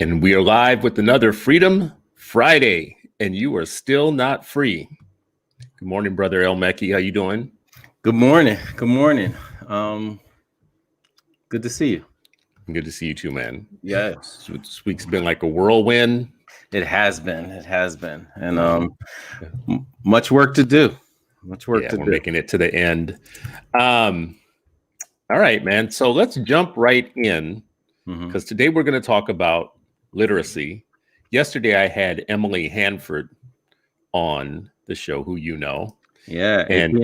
And we are live with another Freedom Friday, and you are still not free. Good morning, Brother El Mekki. How you doing? Good morning. Good morning. Good to see you. Good to see you too, man. Yes. This week's been like a whirlwind. It has been. And much work to do. We're making it to the end. All right, man. So let's jump right in because today we're going to talk about literacy. Yesterday, I had Emily Hanford on the show, who you know. Yeah, and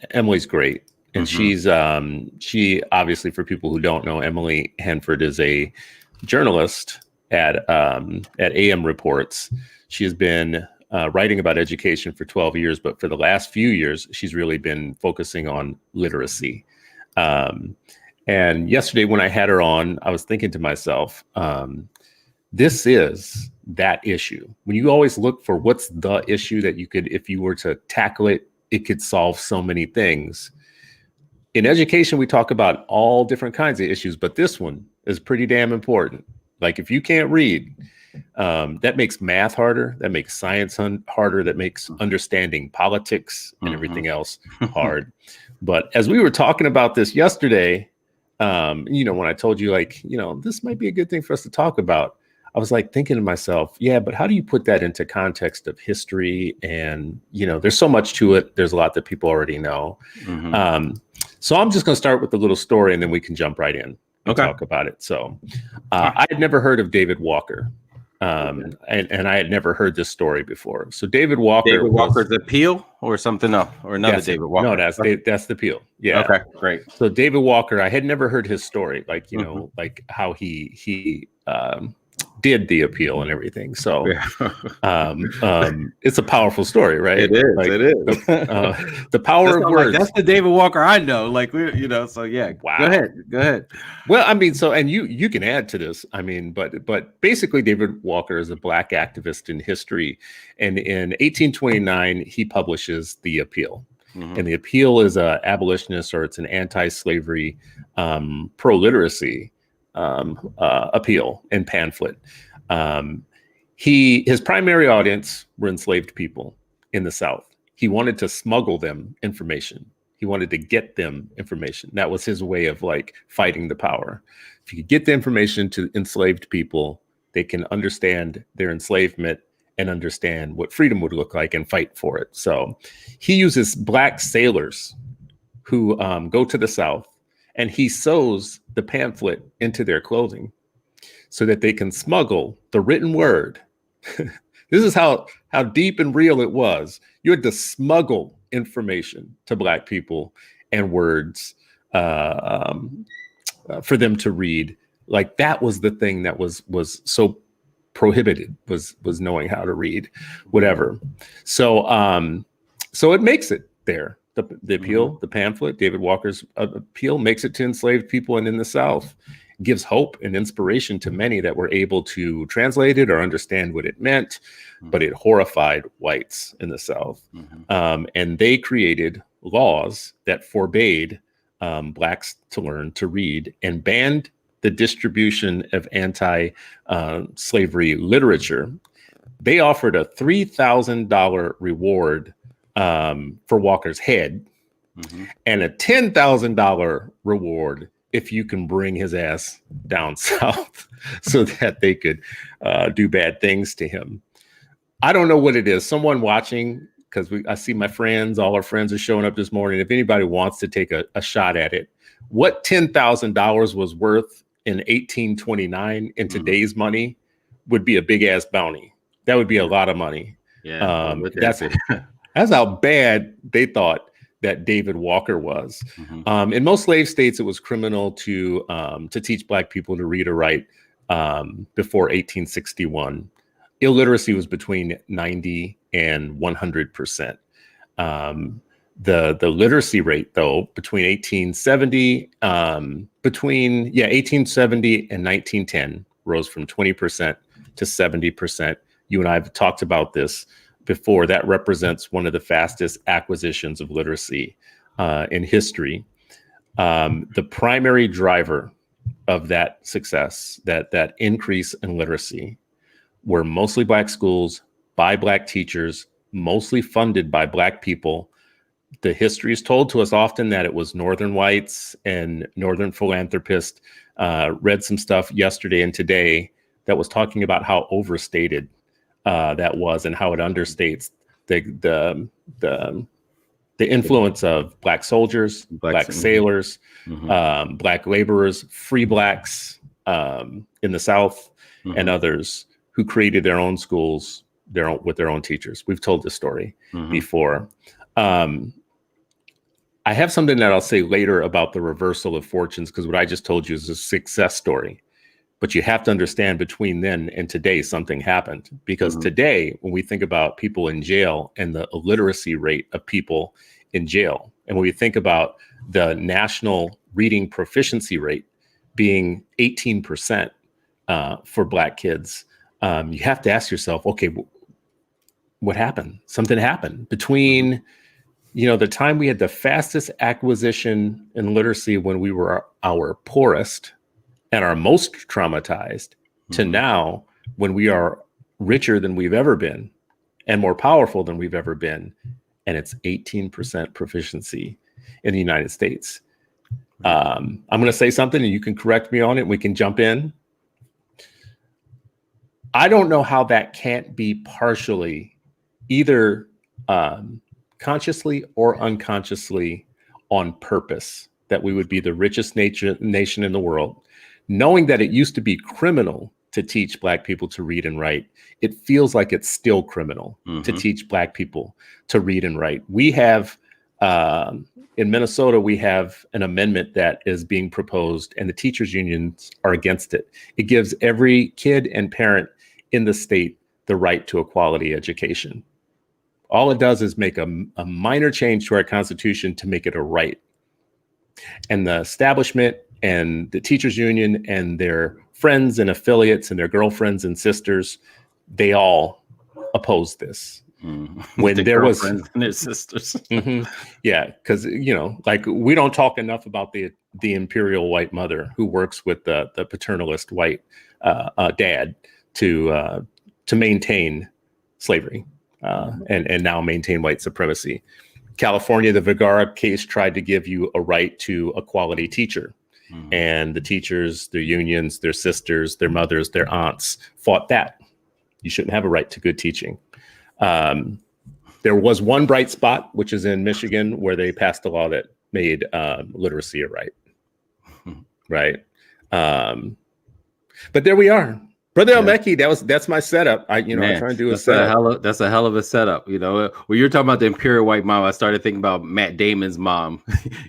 Emily's great. And she obviously, for people who don't know, Emily Hanford is a journalist at AM Reports. She has been writing about education for 12 years, but for the last few years, she's really been focusing on literacy. And yesterday when I had her on, I was thinking to myself, this is that issue. When you always look for what's the issue that you could, if you were to tackle it, it could solve so many things. In education, we talk about all different kinds of issues, but this one is pretty damn important. Like if you can't read, that makes math harder, that makes science harder, that makes understanding politics and everything else hard. But as we were talking about this yesterday, when I told you, this might be a good thing for us to talk about, I was like thinking to myself, yeah, but how do you put that into context of history? And, there's so much to it. There's a lot that people already know. So I'm just going to start with a little story and then we can jump right in and talk about it. So I had never heard of David Walker. And I had never heard this story before. So David Walker's appeal or something else, or another David Walker. No, that's the appeal. Yeah. Okay, great. So David Walker, I had never heard his story, like how he did the appeal and everything. So it's a powerful story, right? It is. It is. The power of words. That's the David Walker I know. So yeah. Wow. Go ahead. Well, and you can add to this. But basically David Walker is a Black activist in history. And in 1829, he publishes The Appeal. And The Appeal is a abolitionist, or it's an anti-slavery, pro-literacy appeal and pamphlet. His primary audience were enslaved people in the South. He wanted to smuggle them information. He wanted to get them information. That was his way of fighting the power. If you could get the information to enslaved people, they can understand their enslavement and understand what freedom would look like and fight for it. So he uses Black sailors who go to the South, and he sews the pamphlet into their clothing so that they can smuggle the written word. This is how deep and real it was. You had to smuggle information to Black people and words for them to read. Like that was the thing that was so prohibited, was knowing how to read, whatever. So it makes it there. The appeal, the pamphlet, David Walker's appeal, makes it to enslaved people, and in the South gives hope and inspiration to many that were able to translate it or understand what it meant, but it horrified whites in the South. And they created laws that forbade Blacks to learn to read and banned the distribution of anti-slavery literature. They offered a $3,000 reward for Walker's head, and a $10,000 reward if you can bring his ass down south so that they could do bad things to him. I don't know what it is. Someone watching, because I see my friends, all our friends are showing up this morning. If anybody wants to take a shot at it, what $10,000 was worth in 1829 in today's money would be a big ass bounty. That would be a lot of money. Yeah, that's how bad they thought that David Walker was. In most slave states, it was criminal to teach Black people to read or write before 1861. Illiteracy was between 90 and 100%. The literacy rate, though, between 1870 and 1910 rose from 20% to 70%. You and I have talked about this before. That represents one of the fastest acquisitions of literacy in history. The primary driver of that success, that increase in literacy, were mostly Black schools, by Black teachers, mostly funded by Black people. The history is told to us often that it was Northern whites and Northern philanthropists. Read some stuff yesterday and today that was talking about how overstated that was and how it understates the influence of Black soldiers, Black sailors, Black laborers, free Blacks in the South, and others who created their own schools, with their own teachers. We've told this story before. I have something that I'll say later about the reversal of fortunes, because what I just told you is a success story. But you have to understand between then and today, something happened. Because today, when we think about people in jail and the illiteracy rate of people in jail, and when we think about the national reading proficiency rate being 18% for Black kids, you have to ask yourself, okay, what happened? Something happened between the time we had the fastest acquisition in literacy when we were our poorest and our most traumatized to now when we are richer than we've ever been and more powerful than we've ever been. And it's 18% proficiency in the United States. I'm going to say something and you can correct me on it. We can jump in. I don't know how that can't be partially either consciously or unconsciously on purpose, that we would be the richest nation in the world. Knowing that it used to be criminal to teach Black people to read and write, it feels like it's still criminal to teach Black people to read and write. We have, in Minnesota, we have an amendment that is being proposed and the teachers unions are against it. It gives every kid and parent in the state the right to a quality education. All it does is make a minor change to our Constitution to make it a right. And the establishment and the teachers union and their friends and affiliates and their girlfriends and sisters, they all oppose this. When the there was and their sisters. Yeah, because like we don't talk enough about the imperial white mother who works with the paternalist white dad to maintain slavery and now maintain white supremacy. California, the Vergara case tried to give you a right to a quality teacher. And the teachers, their unions, their sisters, their mothers, their aunts fought that. You shouldn't have a right to good teaching. There was one bright spot, which is in Michigan, where they passed a law that made literacy a right. Right. But there we are. Brother Elmecki, that's my setup. I try and do a setup. That's a hell of a setup. When you're talking about the imperial white mom, I started thinking about Matt Damon's mom,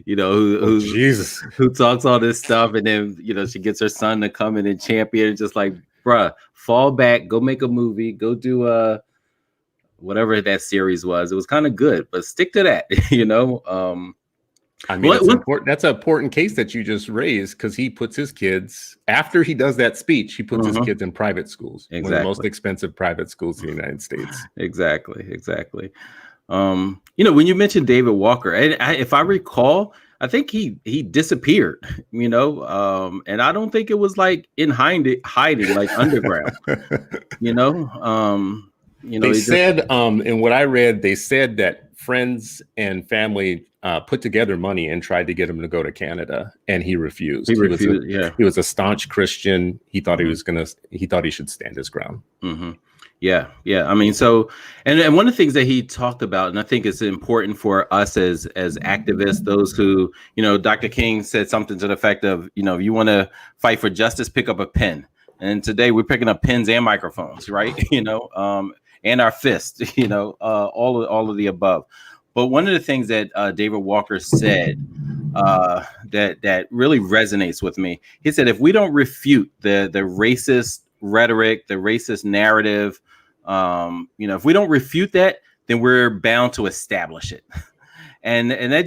who talks all this stuff. And then, she gets her son to come in and champion, just like, bruh, fall back, go make a movie, go do whatever that series was. It was kind of good, but stick to that, I mean, that's an important case that you just raised, because he puts his kids, after he does that speech, he puts his kids in private schools, one of the most expensive private schools in the United States. Exactly. When you mentioned David Walker, and if I recall, I think he disappeared, and I don't think it was like in hiding like underground, They said, in what I read, they said that friends and family put together money and tried to get him to go to Canada, and he refused. He was a staunch Christian. He thought he should stand his ground. Yeah. I mean, so, and one of the things that he talked about, and I think it's important for us as activists, those who, Dr. King said something to the effect of, if you want to fight for justice, pick up a pen. And today we're picking up pens and microphones, right? And our fists, all of the above. But one of the things that David Walker said that really resonates with me, he said, if we don't refute the racist rhetoric, the racist narrative, if we don't refute that, then we're bound to establish it. And that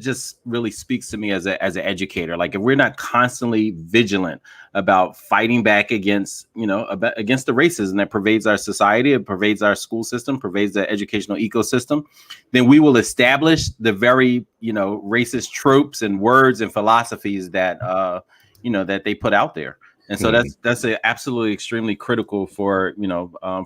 just really speaks to me as an educator. Like, if we're not constantly vigilant about fighting back against the racism that pervades our society, it pervades our school system, pervades the educational ecosystem, then we will establish the very, racist tropes and words and philosophies that, that they put out there. And so that's absolutely extremely critical for,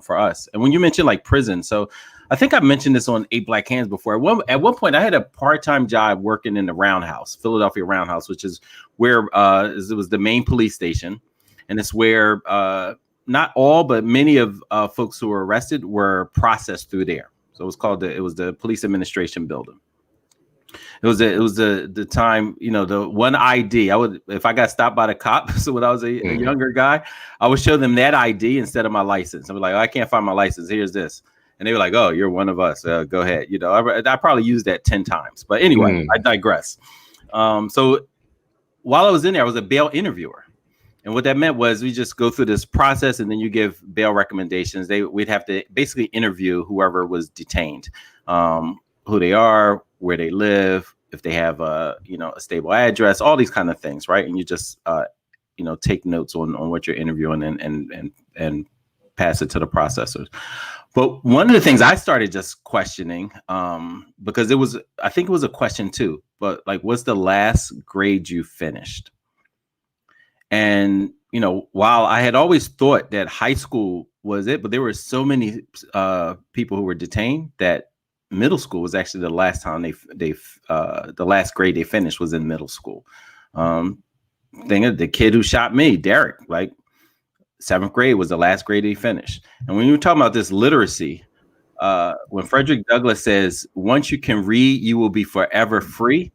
for us. And when you mentioned like prison, so I think I mentioned this on 8 Black Hands before. At one point, I had a part-time job working in the Roundhouse, Philadelphia Roundhouse, which is where it was the main police station. And it's where not all, but many of folks who were arrested were processed through there. So it was the police administration building. It was the time, the one ID. If I got stopped by the cops, so when I was a younger guy, I would show them that ID instead of my license. I was like, I can't find my license. Here's this. And they were like, oh, you're one of us. Go ahead. I probably used that 10 times. But anyway, I digress. So while I was in there, I was a bail interviewer. And what that meant was we just go through this process and then you give bail recommendations. We'd have to basically interview whoever was detained, who they are, where they live, if they have a stable address, all these kind of things, right? And you just take notes on what you're interviewing and pass it to the processors. But one of the things I started just questioning, because I think it was a question too, but like, what's the last grade you finished? And while I had always thought that high school was it, but there were so many people who were detained that middle school was actually the last time the last grade they finished was in middle school. The kid who shot me, Derek, like 7th grade was the last grade he finished. And when you were talking about this literacy, when Frederick Douglass says, once you can read, you will be forever free.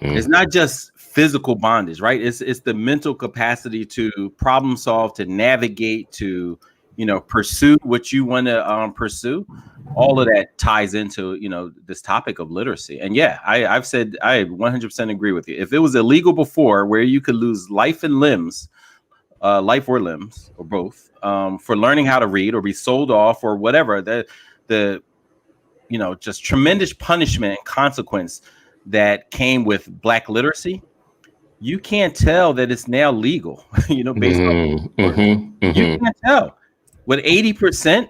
It's not just physical bondage, right? It's the mental capacity to problem solve, to navigate, to pursue what you want to pursue. All of that ties into this topic of literacy. And yeah, I've said I 100% agree with you. If it was illegal before, where you could lose life or limbs, or both, for learning how to read or be sold off or whatever, the just tremendous punishment and consequence that came with Black literacy, you can't tell that it's now legal, based on you can't tell. With 80%,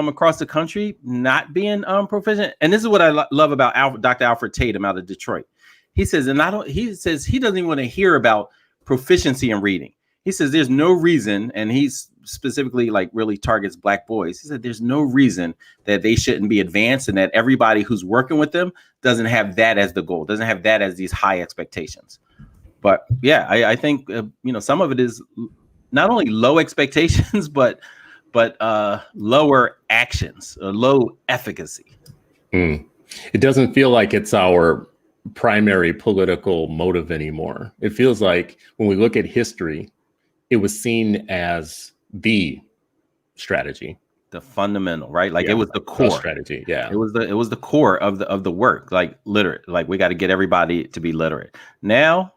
across the country not being proficient. And this is what I love about Dr. Alfred Tatum out of Detroit. He says, he doesn't even want to hear about proficiency in reading. He says there's no reason, and he's specifically like really targets Black boys. He said there's no reason that they shouldn't be advanced, and that everybody who's working with them doesn't have that as the goal, doesn't have that as these high expectations. But yeah, I think some of it is not only low expectations, but lower actions, low efficacy. It doesn't feel like it's our primary political motive anymore. It feels like when we look at history, it was seen as the strategy, the fundamental, right? Like it was the core strategy. Yeah, it was the core of the work. Like literate, like we got to get everybody to be literate. Now,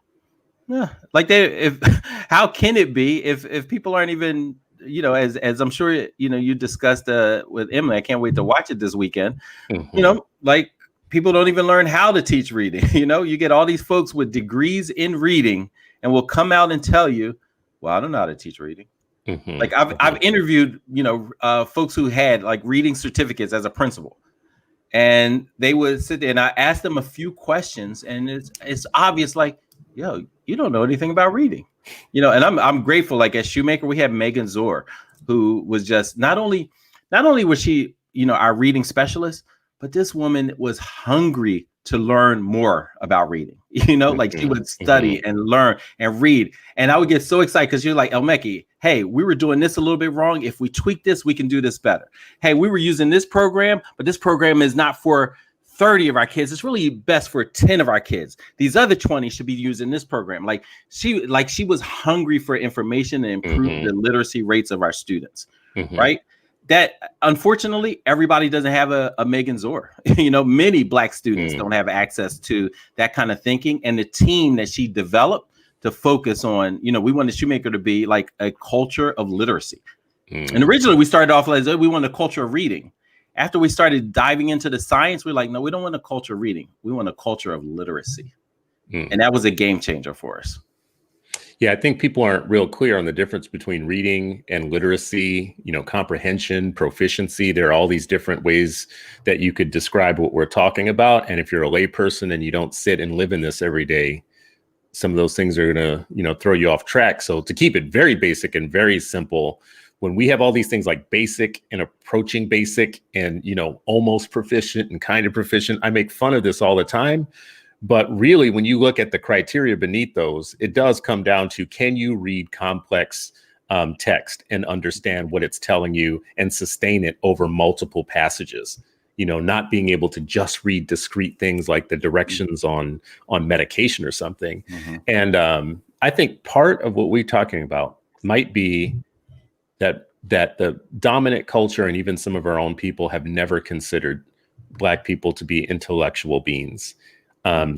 how can it be if people aren't even as I'm sure you discussed with Emily. I can't wait to watch it this weekend. Like people don't even learn how to teach reading. You get all these folks with degrees in reading and will come out and tell you, well, I don't know how to teach reading. Like I've interviewed, folks who had like reading certificates as a principal, and they would sit there and I asked them a few questions, and it's obvious, like, yo, you don't know anything about reading, and I'm grateful. Like at Shoemaker, we had Megan Zor, who was just not only was she, our reading specialist, but this woman was hungry to learn more about reading. Like she would study and learn and read. And I would get so excited because you're like, Elmeki, hey, we were doing this a little bit wrong. If we tweak this, we can do this better. Hey, we were using this program, but this program is not for 30 of our kids. It's really best for 10 of our kids. These other 20 should be using this program. Like she was hungry for information and improve the literacy rates of our students, right? That unfortunately everybody doesn't have a Megan Zor. Many Black students don't have access to that kind of thinking, and the team that she developed to focus on, we wanted Shoemaker to be like a culture of literacy. And originally we started off as we want a culture of reading. After we started diving into the science, we're like, no, we don't want a culture of reading. We want a culture of literacy. And that was a game changer for us. Yeah, I think people aren't real clear on the difference between reading and literacy, comprehension, proficiency. There are all these different ways that you could describe what we're talking about. And if you're a layperson and you don't sit and live in this every day, some of those things are going to, throw you off track. So to keep it very basic and very simple, when we have all these things like basic and approaching basic and, almost proficient and kind of proficient, I make fun of this all the time. But really, when you look at the criteria beneath those, it does come down to, can you read complex text and understand what it's telling you and sustain it over multiple passages? Not being able to just read discrete things like the directions on medication or something. Mm-hmm. And I think part of what we're talking about might be that the dominant culture and even some of our own people have never considered Black people to be intellectual beings.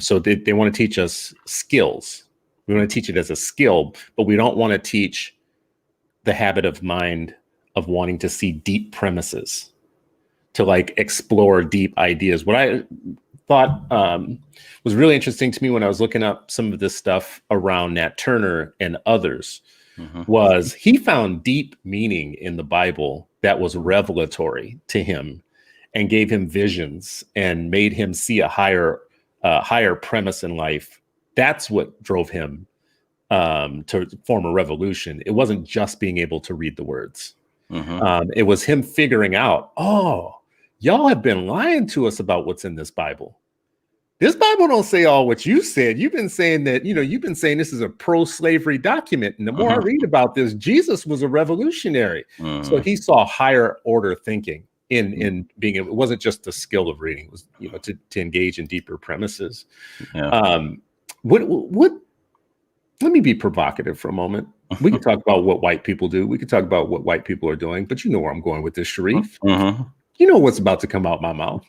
So they want to teach us skills. We want to teach it as a skill, but we don't want to teach the habit of mind of wanting to see deep premises, to like explore deep ideas. What I thought was really interesting to me when I was looking up some of this stuff around Nat Turner and others was he found deep meaning in the Bible that was revelatory to him and gave him visions and made him see a higher premise in life. That's what drove him to form a revolution. It wasn't just being able to read the words. It was him figuring out, y'all have been lying to us about what's in this Bible. This Bible don't say all what you said. You've been saying that, you've been saying this is a pro-slavery document. And the more I read about this, Jesus was a revolutionary. So he saw higher order thinking in being, it wasn't just the skill of reading, it was, to engage in deeper premises. Yeah. What, let me be provocative for a moment. We can talk about what white people do. We can talk about what white people are doing, but you know where I'm going with this, Sharif. You know what's about to come out my mouth.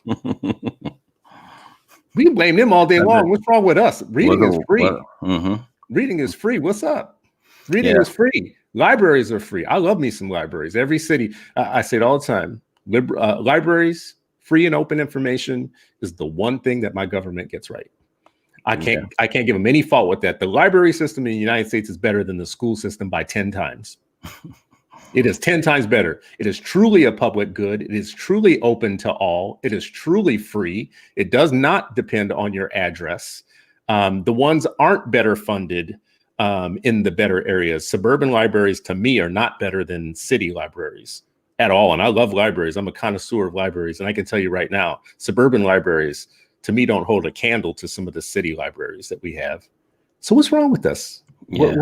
We can blame them all day long. What's wrong with us? Reading is free. Reading is free. What's up? Reading is free. Libraries are free. I love me some libraries. Every city, I say it all the time. Libraries, free and open information is the one thing that my government gets right. I can't give them any fault with that. The library system in the United States is better than the school system by 10 times. It is 10 times better. It is truly a public good. It is truly open to all. It is truly free. It does not depend on your address. The ones aren't better funded in the better areas. Suburban libraries, to me, are not better than city libraries at all. And I love libraries. I'm a connoisseur of libraries. And I can tell you right now, suburban libraries, to me, don't hold a candle to some of the city libraries that we have. So what's wrong with us? Yeah.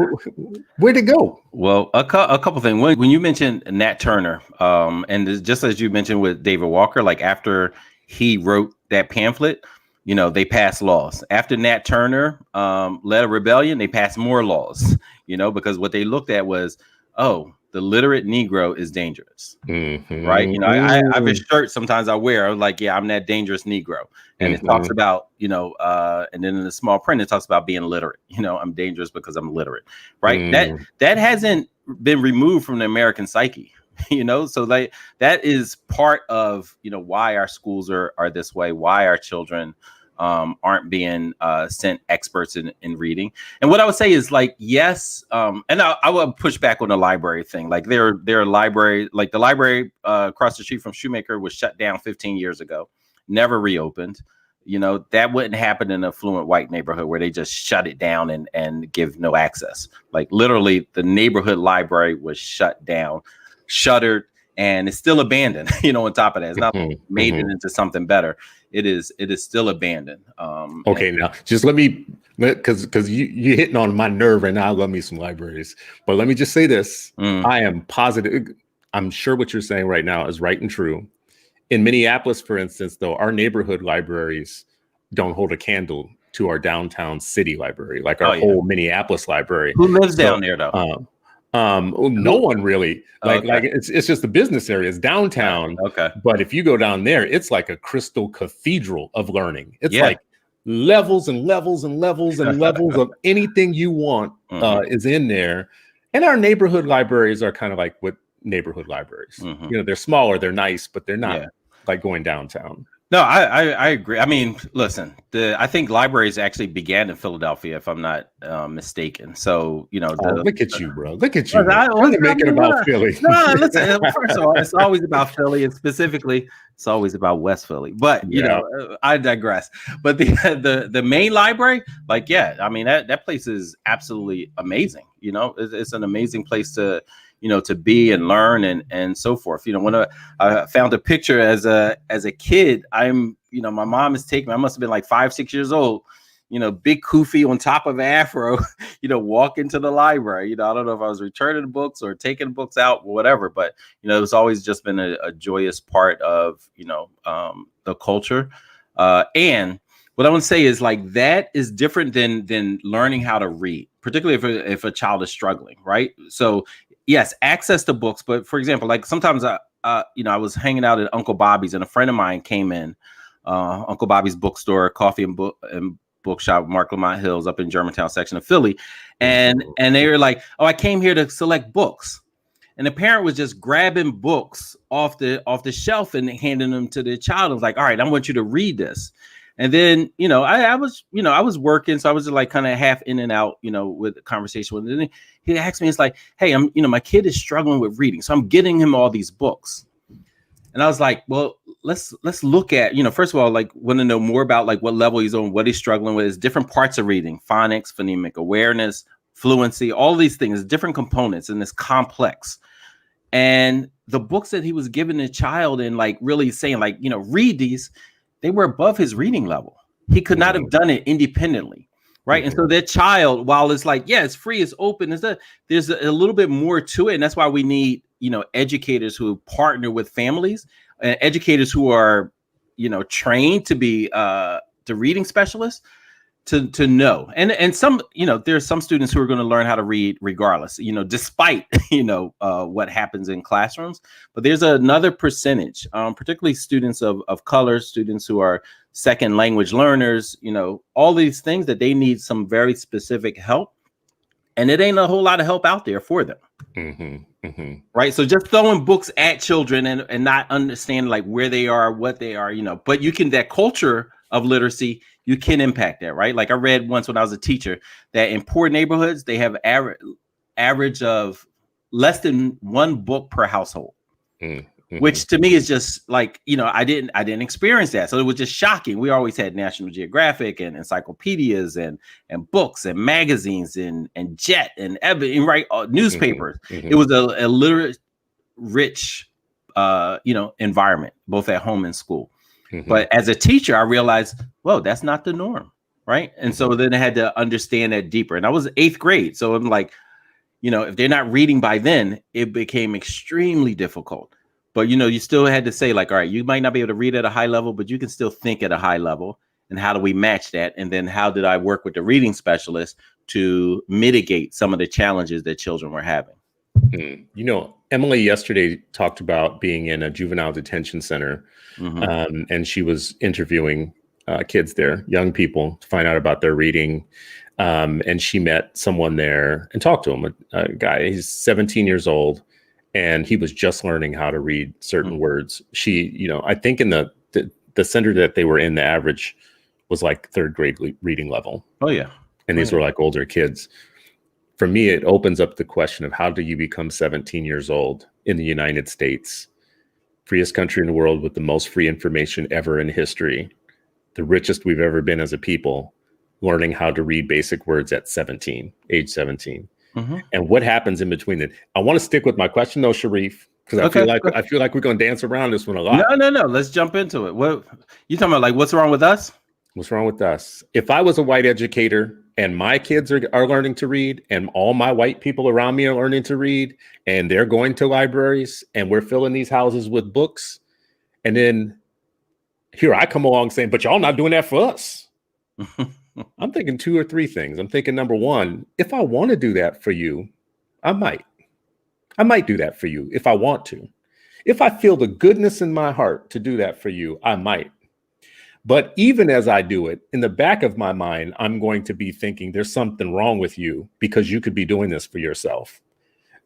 Where'd it go? Well, a couple things. When you mentioned Nat Turner, and just as you mentioned with David Walker, like after he wrote that pamphlet, they passed laws. After Nat Turner led a rebellion, they passed more laws, because what they looked at was, the literate Negro is dangerous, right? I have a shirt sometimes I wear. I was like, I'm that dangerous Negro. And it talks about, and then in the small print, it talks about being literate. I'm dangerous because I'm literate, right? That hasn't been removed from the American psyche, so like that is part of, why our schools are this way, why our children aren't being sent experts in reading. And what I would say is like, yes. And I will push back on the library thing. Like their library, like the library across the street from Shoemaker was shut down 15 years ago, never reopened. That wouldn't happen in an affluent white neighborhood where they just shut it down and give no access. Like literally the neighborhood library was shut down, shuttered, and it's still abandoned, on top of that. It's not made it into something better. It is still abandoned. Okay, now just because you're hitting on my nerve right now. I love me some libraries, but let me just say this. I am positive. I'm sure what you're saying right now is right and true. In Minneapolis, for instance, though, our neighborhood libraries don't hold a candle to our downtown city library, like our whole Minneapolis library. Who lives down there though? No one really. Like it's just the business areas downtown. Okay. But if you go down there, it's like a crystal cathedral of learning. It's like levels and levels and levels and levels of anything you want is in there. And our neighborhood libraries are kind of like what neighborhood libraries. They're smaller, they're nice, but they're not like going downtown. No, I agree. I mean, listen, I think libraries actually began in Philadelphia, if I'm not mistaken. So, Look at you, bro. Look at you. I Trying to make it about Philly. No, listen, first of all, it's always about Philly, and specifically, it's always about West Philly. But, I digress. But the main library, like, I mean, that place is absolutely amazing. It's an amazing place to be and learn and so forth. When I found a picture as a kid, my mom is taking me, I must have been like 5-6 years old, big kufi on top of an afro, walk into the library. I don't know if I was returning books or taking books out or whatever, but, it's always just been a joyous part of, the culture. And what I want to say is, like, that is different than learning how to read, particularly if a child is struggling, right? So yes, access to books. But for example, like sometimes I was hanging out at Uncle Bobby's and a friend of mine came in, Uncle Bobby's bookstore, coffee and bookshop, Mark Lamont Hills up in Germantown section of Philly. And they were like, oh, I came here to select books. And the parent was just grabbing books off the shelf and handing them to the child. I was like, all right, I want you to read this. And then, I was working, so I was just like kind of half in and out, with the conversation with him. And he asked me, it's like, hey, my kid is struggling with reading, so I'm getting him all these books. And I was like, well, let's look at, first of all, like, want to know more about like what level he's on, what he's struggling with. Is different parts of reading, phonics, phonemic awareness, fluency, all these things, different components, and it's complex. And the books that he was giving the child and like really saying like, read these, they were above his reading level. He could not have done it independently, right? And so that child, while it's like, it's free, it's open, there's a little bit more to it. And that's why we need, educators who partner with families, educators who are, trained to be the reading specialists, to know. And some, there's some students who are going to learn how to read regardless, despite, what happens in classrooms. But there's another percentage, particularly students of color, students who are second language learners, all these things that they need some very specific help. And it ain't a whole lot of help out there for them. Right. So just throwing books at children and not understanding like where they are, what they are, but you can, that culture of literacy, you can impact that, right? Like I read once when I was a teacher that in poor neighborhoods, they have average of less than one book per household, which to me is just like, I didn't experience that. So it was just shocking. We always had National Geographic and encyclopedias and books and magazines and Jet and right, newspapers. It was a literate rich, environment, both at home and school. But as a teacher, I realized, whoa, that's not the norm, right? And so then I had to understand that deeper. And I was 8th grade. So I'm like, if they're not reading by then, it became extremely difficult. But, you still had to say like, all right, you might not be able to read at a high level, but you can still think at a high level. And how do we match that? And then how did I work with the reading specialist to mitigate some of the challenges that children were having? Emily yesterday talked about being in a juvenile detention center, and she was interviewing kids there, young people, to find out about their reading. And she met someone there and talked to him, a guy. He's 17 years old, and he was just learning how to read certain words. She, I think in the center that they were in, the average was like 3rd grade reading level. Oh yeah, and these were like older kids. For me, it opens up the question of how do you become 17 years old in the United States, freest country in the world with the most free information ever in history, the richest we've ever been as a people, learning how to read basic words at age 17. And what happens in between it? I want to stick with my question though, Sharif, because I feel like we're going to dance around this one a lot. No. Let's jump into it. What you talking about? Like, what's wrong with us? What's wrong with us? If I was a white educator and my kids are learning to read and all my white people around me are learning to read and they're going to libraries and we're filling these houses with books, and then here I come along saying, but y'all not doing that for us. I'm thinking 2 or 3 things. I'm thinking, number one, if I want to do that for you, I might do that for you if I want to. If I feel the goodness in my heart to do that for you, I might. But even as I do it, in the back of my mind, I'm going to be thinking there's something wrong with you because you could be doing this for yourself.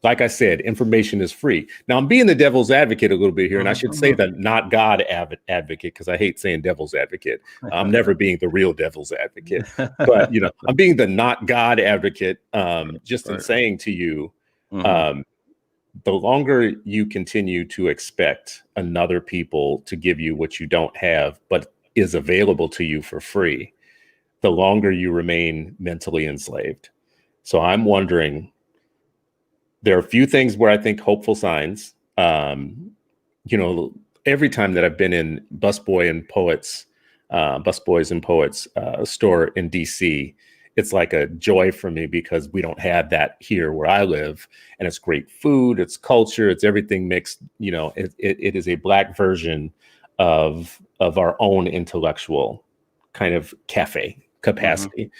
Like I said, information is free. Now I'm being the devil's advocate a little bit here, and I should say the not God advocate, because I hate saying devil's advocate. I'm never being the real devil's advocate, but I'm being the not God advocate, just in saying to you, the longer you continue to expect another people to give you what you don't have, but is available to you for free, the longer you remain mentally enslaved. So I'm wondering, there are a few things where I think hopeful signs. Every time that I've been in Busboys and Poets store in DC, it's like a joy for me because we don't have that here where I live, and it's great food, it's culture, it's everything mixed. It is a Black version of our own intellectual kind of cafe capacity.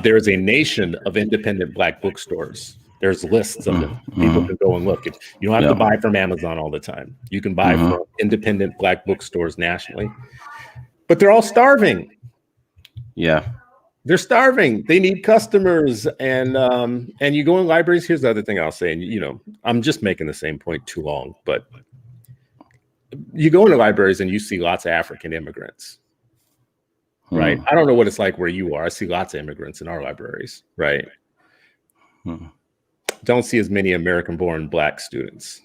There is a nation of independent Black bookstores. There's lists of them. People can go and look. You don't have to buy from Amazon all the time. You can buy from independent Black bookstores nationally. But they're all starving. Yeah. They're starving. They need customers. And you go in libraries. Here's the other thing I'll say. And, I'm just making the same point too long. But you go into libraries and you see lots of African immigrants. Right? I don't know what it's like where you are. I see lots of immigrants in our libraries. Right? Don't see as many American-born Black students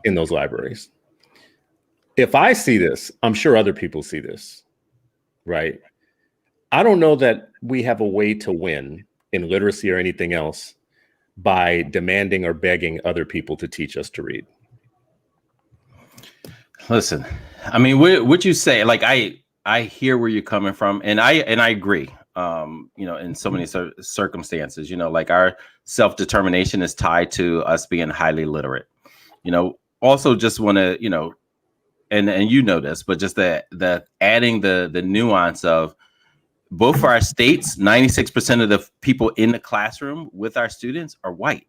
in those libraries. If I see this, I'm sure other people see this, right? I don't know that we have a way to win in literacy or anything else by demanding or begging other people to teach us to read. Listen, I mean, what you say, like, I hear where you're coming from, and I agree. In so many circumstances, like our self-determination is tied to us being highly literate. Also just want to, and this, but just the adding the nuance of both for our states, 96% of the people in the classroom with our students are white.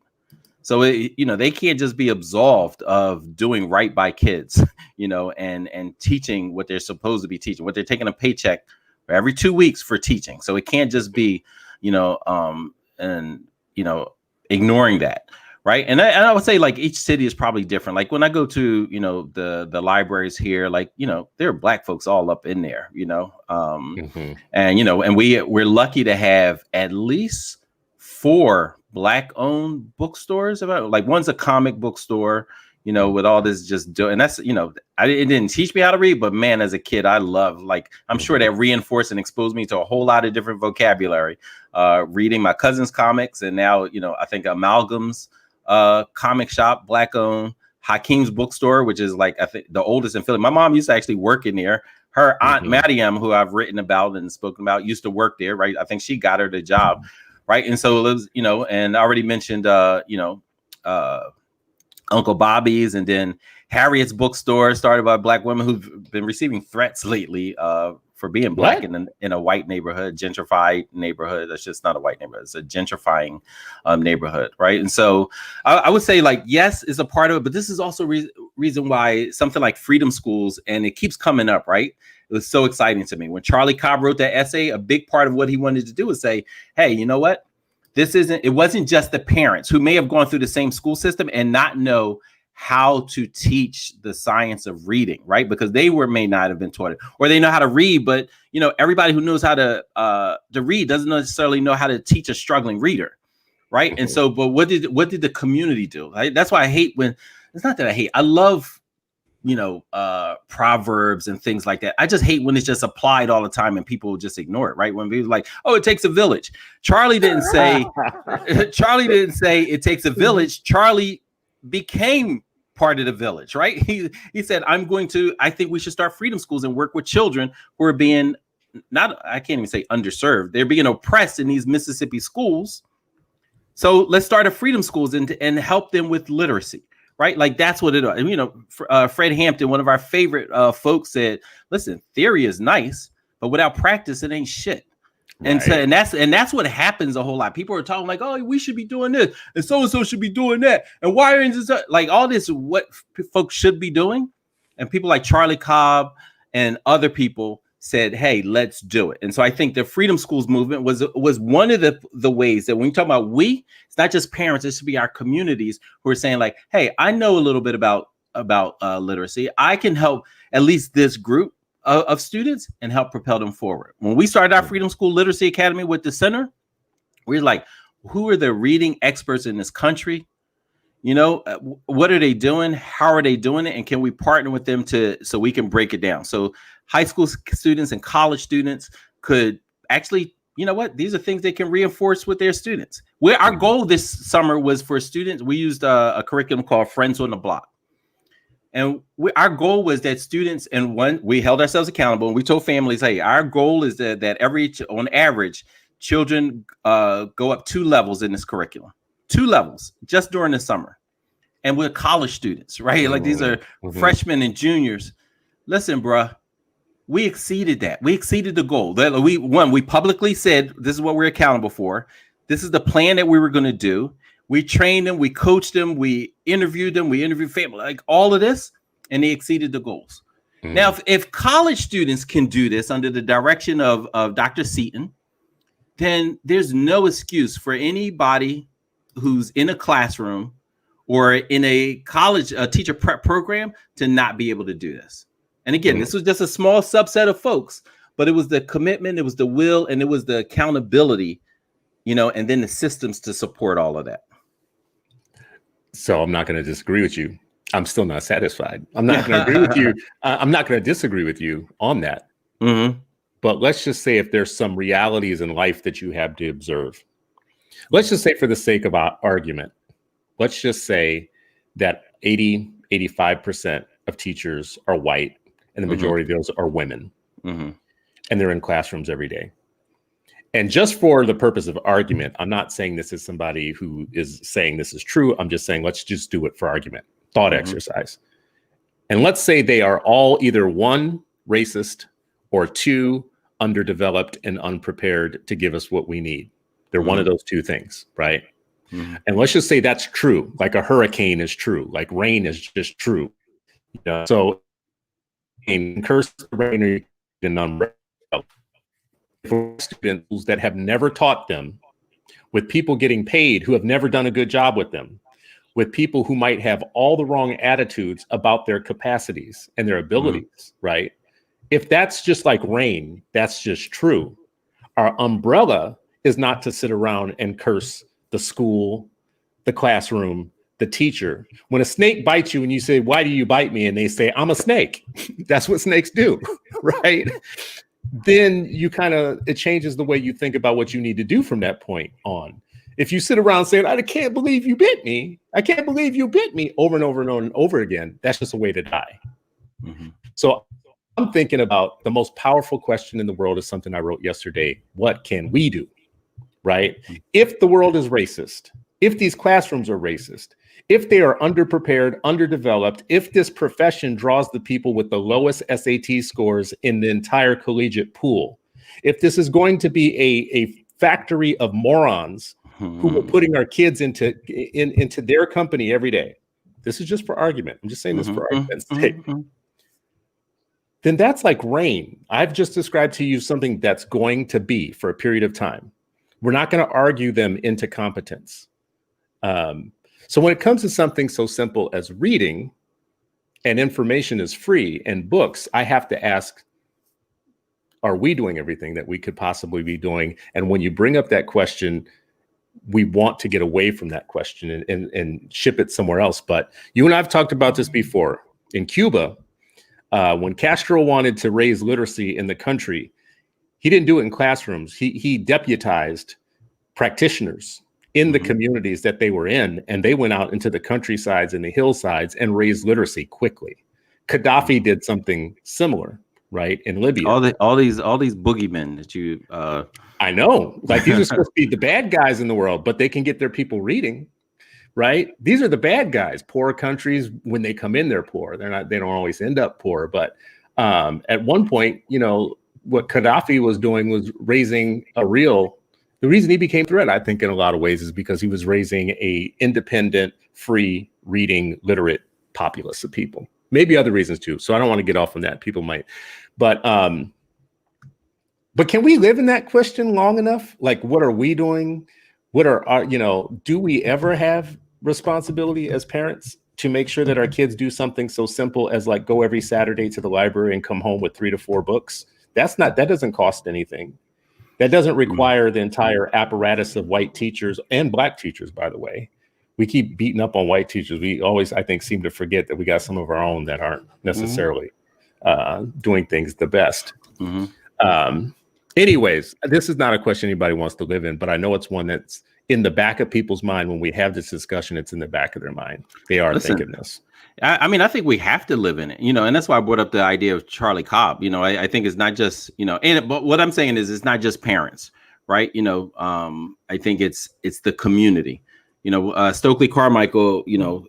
So, they can't just be absolved of doing right by kids, and teaching what they're supposed to be teaching, what they're taking a paycheck every 2 weeks for teaching. So it can't just be, ignoring that. Right. And I would say, like, each city is probably different. Like when I go to, the libraries here, like, there are Black folks all up in there, and we're lucky to have at least 4 Black owned bookstores. About like one's a comic bookstore, with all this and that's, it didn't teach me how to read, but man, as a kid, I love, like, I'm sure that reinforced and exposed me to a whole lot of different vocabulary, reading my cousin's comics. And now, I think Amalgam's comic shop, Black owned, Hakeem's bookstore, which is like, I think the oldest in Philly. My mom used to actually work in there. Her aunt Mariam, who I've written about and spoken about, used to work there. Right. I think she got her the job. Right. And so it was, and I already mentioned, Uncle Bobby's, and then Harriet's bookstore, started by Black women who've been receiving threats lately for being Black in a white neighborhood, gentrified neighborhood. That's just not a white neighborhood. It's a gentrifying neighborhood. Right. And so I would say, like, yes, is a part of it, but this is also reason why something like freedom schools, and it keeps coming up. Right. It was so exciting to me when Charlie Cobb wrote that essay. A big part of what he wanted to do was say, hey, you know what? It wasn't just the parents who may have gone through the same school system and not know how to teach the science of reading, right? Because they may not have been taught it, or they know how to read, but everybody who knows how to read doesn't necessarily know how to teach a struggling reader, right? And so, but what did the community do? Right? That's why I hate when, it's not that I hate, I love proverbs and things like that. I just hate when it's just applied all the time and people just ignore it, right? When people like, oh, it takes a village. Charlie didn't say it takes a village. Charlie became part of the village, right? He said, I think we should start freedom schools and work with children who are being I can't even say underserved. They're being oppressed in these Mississippi schools. So let's start a freedom schools and help them with literacy. Right. Like that's what it is. And, Fred Hampton, one of our favorite folks, said, listen, theory is nice, but without practice, it ain't shit. Right. And that's what happens a whole lot. People are talking like, oh, we should be doing this and so should be doing that. And why aren't this like all this what folks should be doing? And people like Charlie Cobb and other people said, hey, let's do it. And so I think the Freedom Schools movement was one of the ways that when you talk about it's not just parents, it should be our communities who are saying like, hey, I know a little bit about literacy. I can help at least this group of students and help propel them forward. When we started our Freedom School Literacy Academy with the center, we're like, who are the reading experts in this country? What are they doing? How are they doing it? And can we partner with them so we can break it down? So high school students and college students could actually, these are things they can reinforce with their students. Our goal this summer was for students. We used a curriculum called Friends on the Block. And our goal was that students, we held ourselves accountable, and we told families, hey, our goal is that on average, children go up 2 levels in this curriculum. 2 levels just during the summer. And we're college students, right? Like these are freshmen and juniors. Listen, bruh, we exceeded that. We exceeded the goal. We publicly said, this is what we're accountable for. This is the plan that we were going to do. We trained them, we coached them, we interviewed them, we interviewed family, like all of this, and they exceeded the goals. Now, if college students can do this under the direction of Dr. Seaton, then there's no excuse for anybody who's in a classroom or in a college teacher prep program to not be able to do this. And again, this was just a small subset of folks, but it was the commitment, it was the will, and it was the accountability, and then the systems to support all of that. So I'm not going to disagree with you. I'm still not satisfied. I'm not going to agree with you. I'm not going to disagree with you on that. But let's just say if there's some realities in life that you have to observe. Let's just say for the sake of our argument, let's just say that 85% of teachers are white and the majority of those are women. And they're in classrooms every day. And just for the purpose of argument, I'm not saying this is somebody who is saying this is true. I'm just saying, let's just do it for argument, thought exercise. And let's say they are all either 1, racist, or 2, underdeveloped and unprepared to give us what we need. They're one of those 2 things, right? And let's just say that's true. Like a hurricane is true. Like rain is just true. So in curse the rain or an umbrella. For students that have never taught them, with people getting paid who have never done a good job with them, with people who might have all the wrong attitudes about their capacities and their abilities, right? If that's just like rain, that's just true. Our umbrella is not to sit around and curse the school, the classroom, the teacher. When a snake bites you and you say, why do you bite me? And they say, I'm a snake. That's what snakes do, right? Then it changes the way you think about what you need to do from that point on. If you sit around saying, I can't believe you bit me. I can't believe you bit me over and over and over and over again. That's just a way to die. So I'm thinking about the most powerful question in the world is something I wrote yesterday. What can we do? Right? If the world is racist, if these classrooms are racist, if they are underprepared, underdeveloped, if this profession draws the people with the lowest SAT scores in the entire collegiate pool, if this is going to be a factory of morons who are putting our kids into their company every day, this is just for argument. I'm just saying this for argument's sake. Then that's like rain. I've just described to you something that's going to be for a period of time. We're not going to argue them into competence. So when it comes to something so simple as reading, and information is free, and books, I have to ask, are we doing everything that we could possibly be doing? And when you bring up that question, we want to get away from that question and ship it somewhere else. But you and I have talked about this before. In Cuba, when Castro wanted to raise literacy in the country, he didn't do it in classrooms. He deputized practitioners in the communities that they were in, and they went out into the countrysides and the hillsides and raised literacy quickly. Gaddafi did something similar, right, in Libya. All these boogeymen that you I know, like these are supposed to be the bad guys in the world, but they can get their people reading, right? These are the bad guys. Poor countries, when they come in, they're poor. They don't always end up poor, but at one point, what Gaddafi was doing was raising the reason he became a threat, I think, in a lot of ways, is because he was raising a independent, free, reading, literate populace of people. Maybe other reasons too. So I don't want to get off on that. People might, but But can we live in that question long enough? Like, what are we doing? What are our, do we ever have responsibility as parents to make sure that our kids do something so simple as like go every Saturday to the library and come home with 3 to 4 books? That doesn't cost anything. That doesn't require the entire apparatus of white teachers and black teachers, by the way. We keep beating up on white teachers. We always, I think, seem to forget that we got some of our own that aren't necessarily doing things the best. Anyways, this is not a question anybody wants to live in, but I know it's one that's in the back of people's mind. When we have this discussion, it's in the back of their mind. They are thinking this. I mean, I think we have to live in it, and that's why I brought up the idea of Charlie Cobb. I think it's not just, but what I'm saying is it's not just parents, right? I think it's the community. Stokely Carmichael,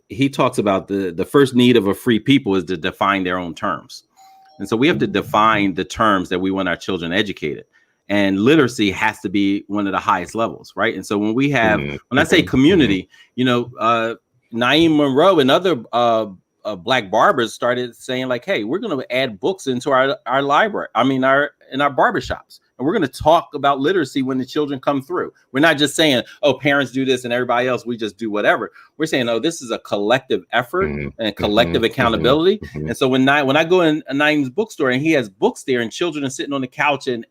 he talks about the first need of a free people is to define their own terms. And so we have to define the terms that we want our children educated. And literacy has to be one of the highest levels, right? And so when we have, when I say community, Naeem Monroe and other black barbers started saying like, hey, we're going to add books into our library. in our barbershops. And we're going to talk about literacy when the children come through. We're not just saying, oh, parents do this and everybody else, we just do whatever. We're saying, oh, this is a collective effort and collective accountability. And so when I go in Naeem's bookstore and he has books there and children are sitting on the couch and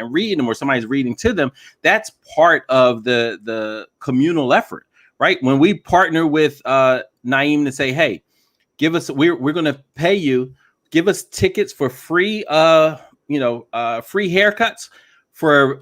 reading them, or somebody's reading to them, that's part of the communal effort, right? When we partner with Naeem to say, hey, we're going to pay you, give us tickets for free free haircuts for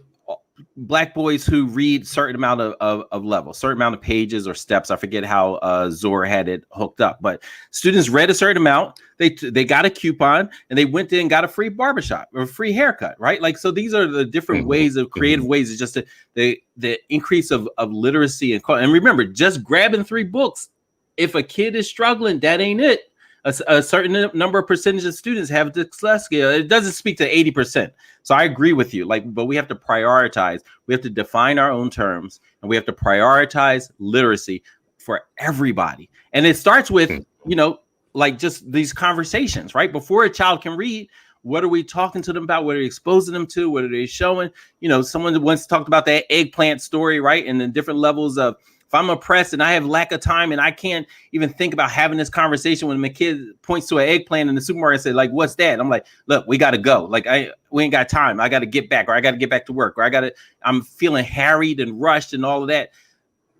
black boys who read certain amount of levels, certain amount of pages or steps. I forget how Zora had it hooked up, but students read a certain amount. They got a coupon and they went in and got a free barbershop or a free haircut, right? Like, so these are the different ways of creative ways. It's just the increase of literacy and remember, just grabbing 3 books. If a kid is struggling, that ain't it. A certain number of percentage of students have dyslexia. It doesn't speak to 80%. So I agree with you. but we have to prioritize. We have to define our own terms, and we have to prioritize literacy for everybody. And it starts with, just these conversations, right? Before a child can read, what are we talking to them about? What are we exposing them to? What are they showing? Someone once talked about that eggplant story, right? And the different levels of, if I'm oppressed and I have lack of time and I can't even think about having this conversation when my kid points to an eggplant in the supermarket and say, like, what's that? I'm like, look, we got to go. Like, we ain't got time. I got to get back, or I got to get back to work, or I'm feeling harried and rushed and all of that.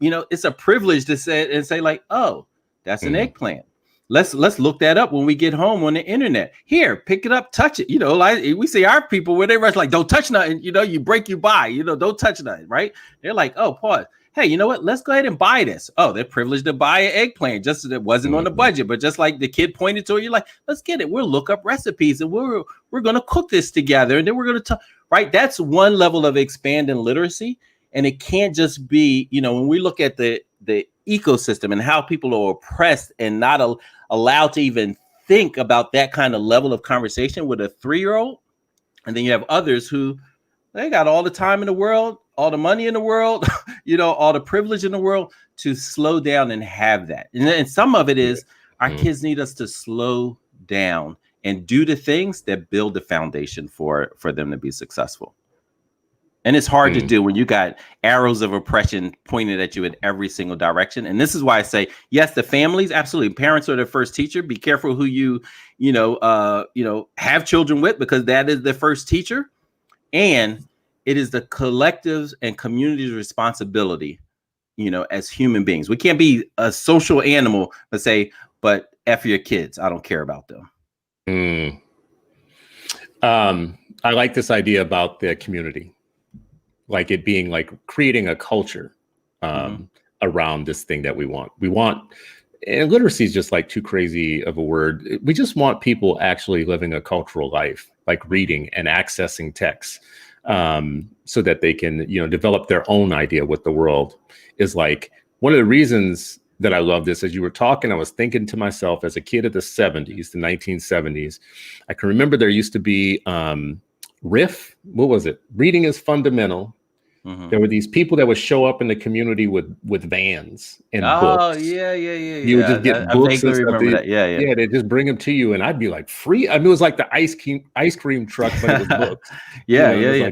It's a privilege to say like, oh, that's an eggplant. Let's look that up when we get home on the internet. Here, pick it up, touch it. Like we see our people where they rush like, don't touch nothing. You break, you buy. Don't touch nothing, right? They're like, oh, pause. Hey, you know what? Let's go ahead and buy this. Oh, they're privileged to buy an eggplant, just that it wasn't on the budget. But just like the kid pointed to it, you're like, let's get it. We'll look up recipes and we're going to cook this together. And then we're going to talk, right? That's one level of expanding literacy. And it can't just be, when we look at the ecosystem and how people are oppressed and not allowed to even think about that kind of level of conversation with a 3-year-old. And then you have others who, they got all the time in the world, all the money in the world, all the privilege in the world to slow down and have that. And some of it is our kids need us to slow down and do the things that build the foundation for them to be successful. And it's hard to do when you got arrows of oppression pointed at you in every single direction. And this is why I say, yes, the families, absolutely. Parents are the first teacher. Be careful who you have children with, because that is the first teacher. And it is the collective's and community's responsibility, as human beings. We can't be a social animal but say, but F your kids, I don't care about them. I like this idea about the community, like it being like creating a culture around this thing that we want. And literacy is just like too crazy of a word. We just want people actually living a cultural life, like reading and accessing texts, so that they can, develop their own idea what the world is like. One of the reasons that I love this, as you were talking, I was thinking to myself, as a kid of the 1970s, I can remember there used to be RIF. What was it? Reading is fundamental. There were these people that would show up in the community with vans and books. Yeah. You would just get I books vaguely and stuff. remember that. Yeah. They just bring them to you, and I'd be like, free. I mean, it was like the ice cream truck, but it was books. Yeah.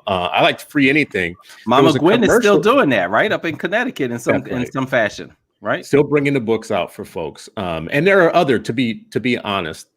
I liked free anything. Mama Gwen is still doing that, right? Up in Connecticut in some fashion, right? Still bringing the books out for folks. And there are other, to be honest,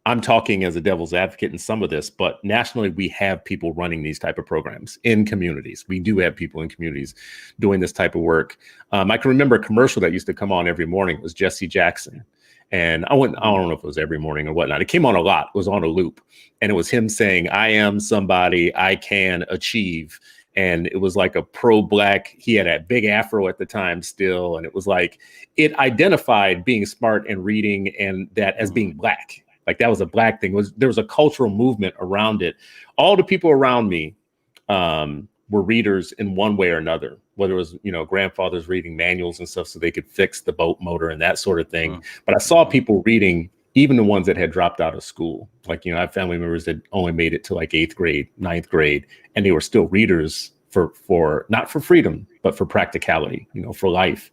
I'm talking as a devil's advocate in some of this, but nationally, we have people running these type of programs in communities. We do have people in communities doing this type of work. I can remember a commercial that used to come on every morning. It was Jesse Jackson. And I don't know if it was every morning or whatnot. It came on a lot. It was on a loop. And it was him saying, I am somebody I can achieve. And it was like a pro-Black. He had a big afro at the time still. And it was like, it identified being smart and reading and that as being Black. Like that was a Black thing. There was a cultural movement around it. All the people around me were readers in one way or another, whether it was, grandfathers reading manuals and stuff so they could fix the boat motor and that sort of thing. But I saw people reading, even the ones that had dropped out of school. Like, I have family members that only made it to like 8th grade, 9th grade, and they were still readers for not for freedom, but for practicality, for life.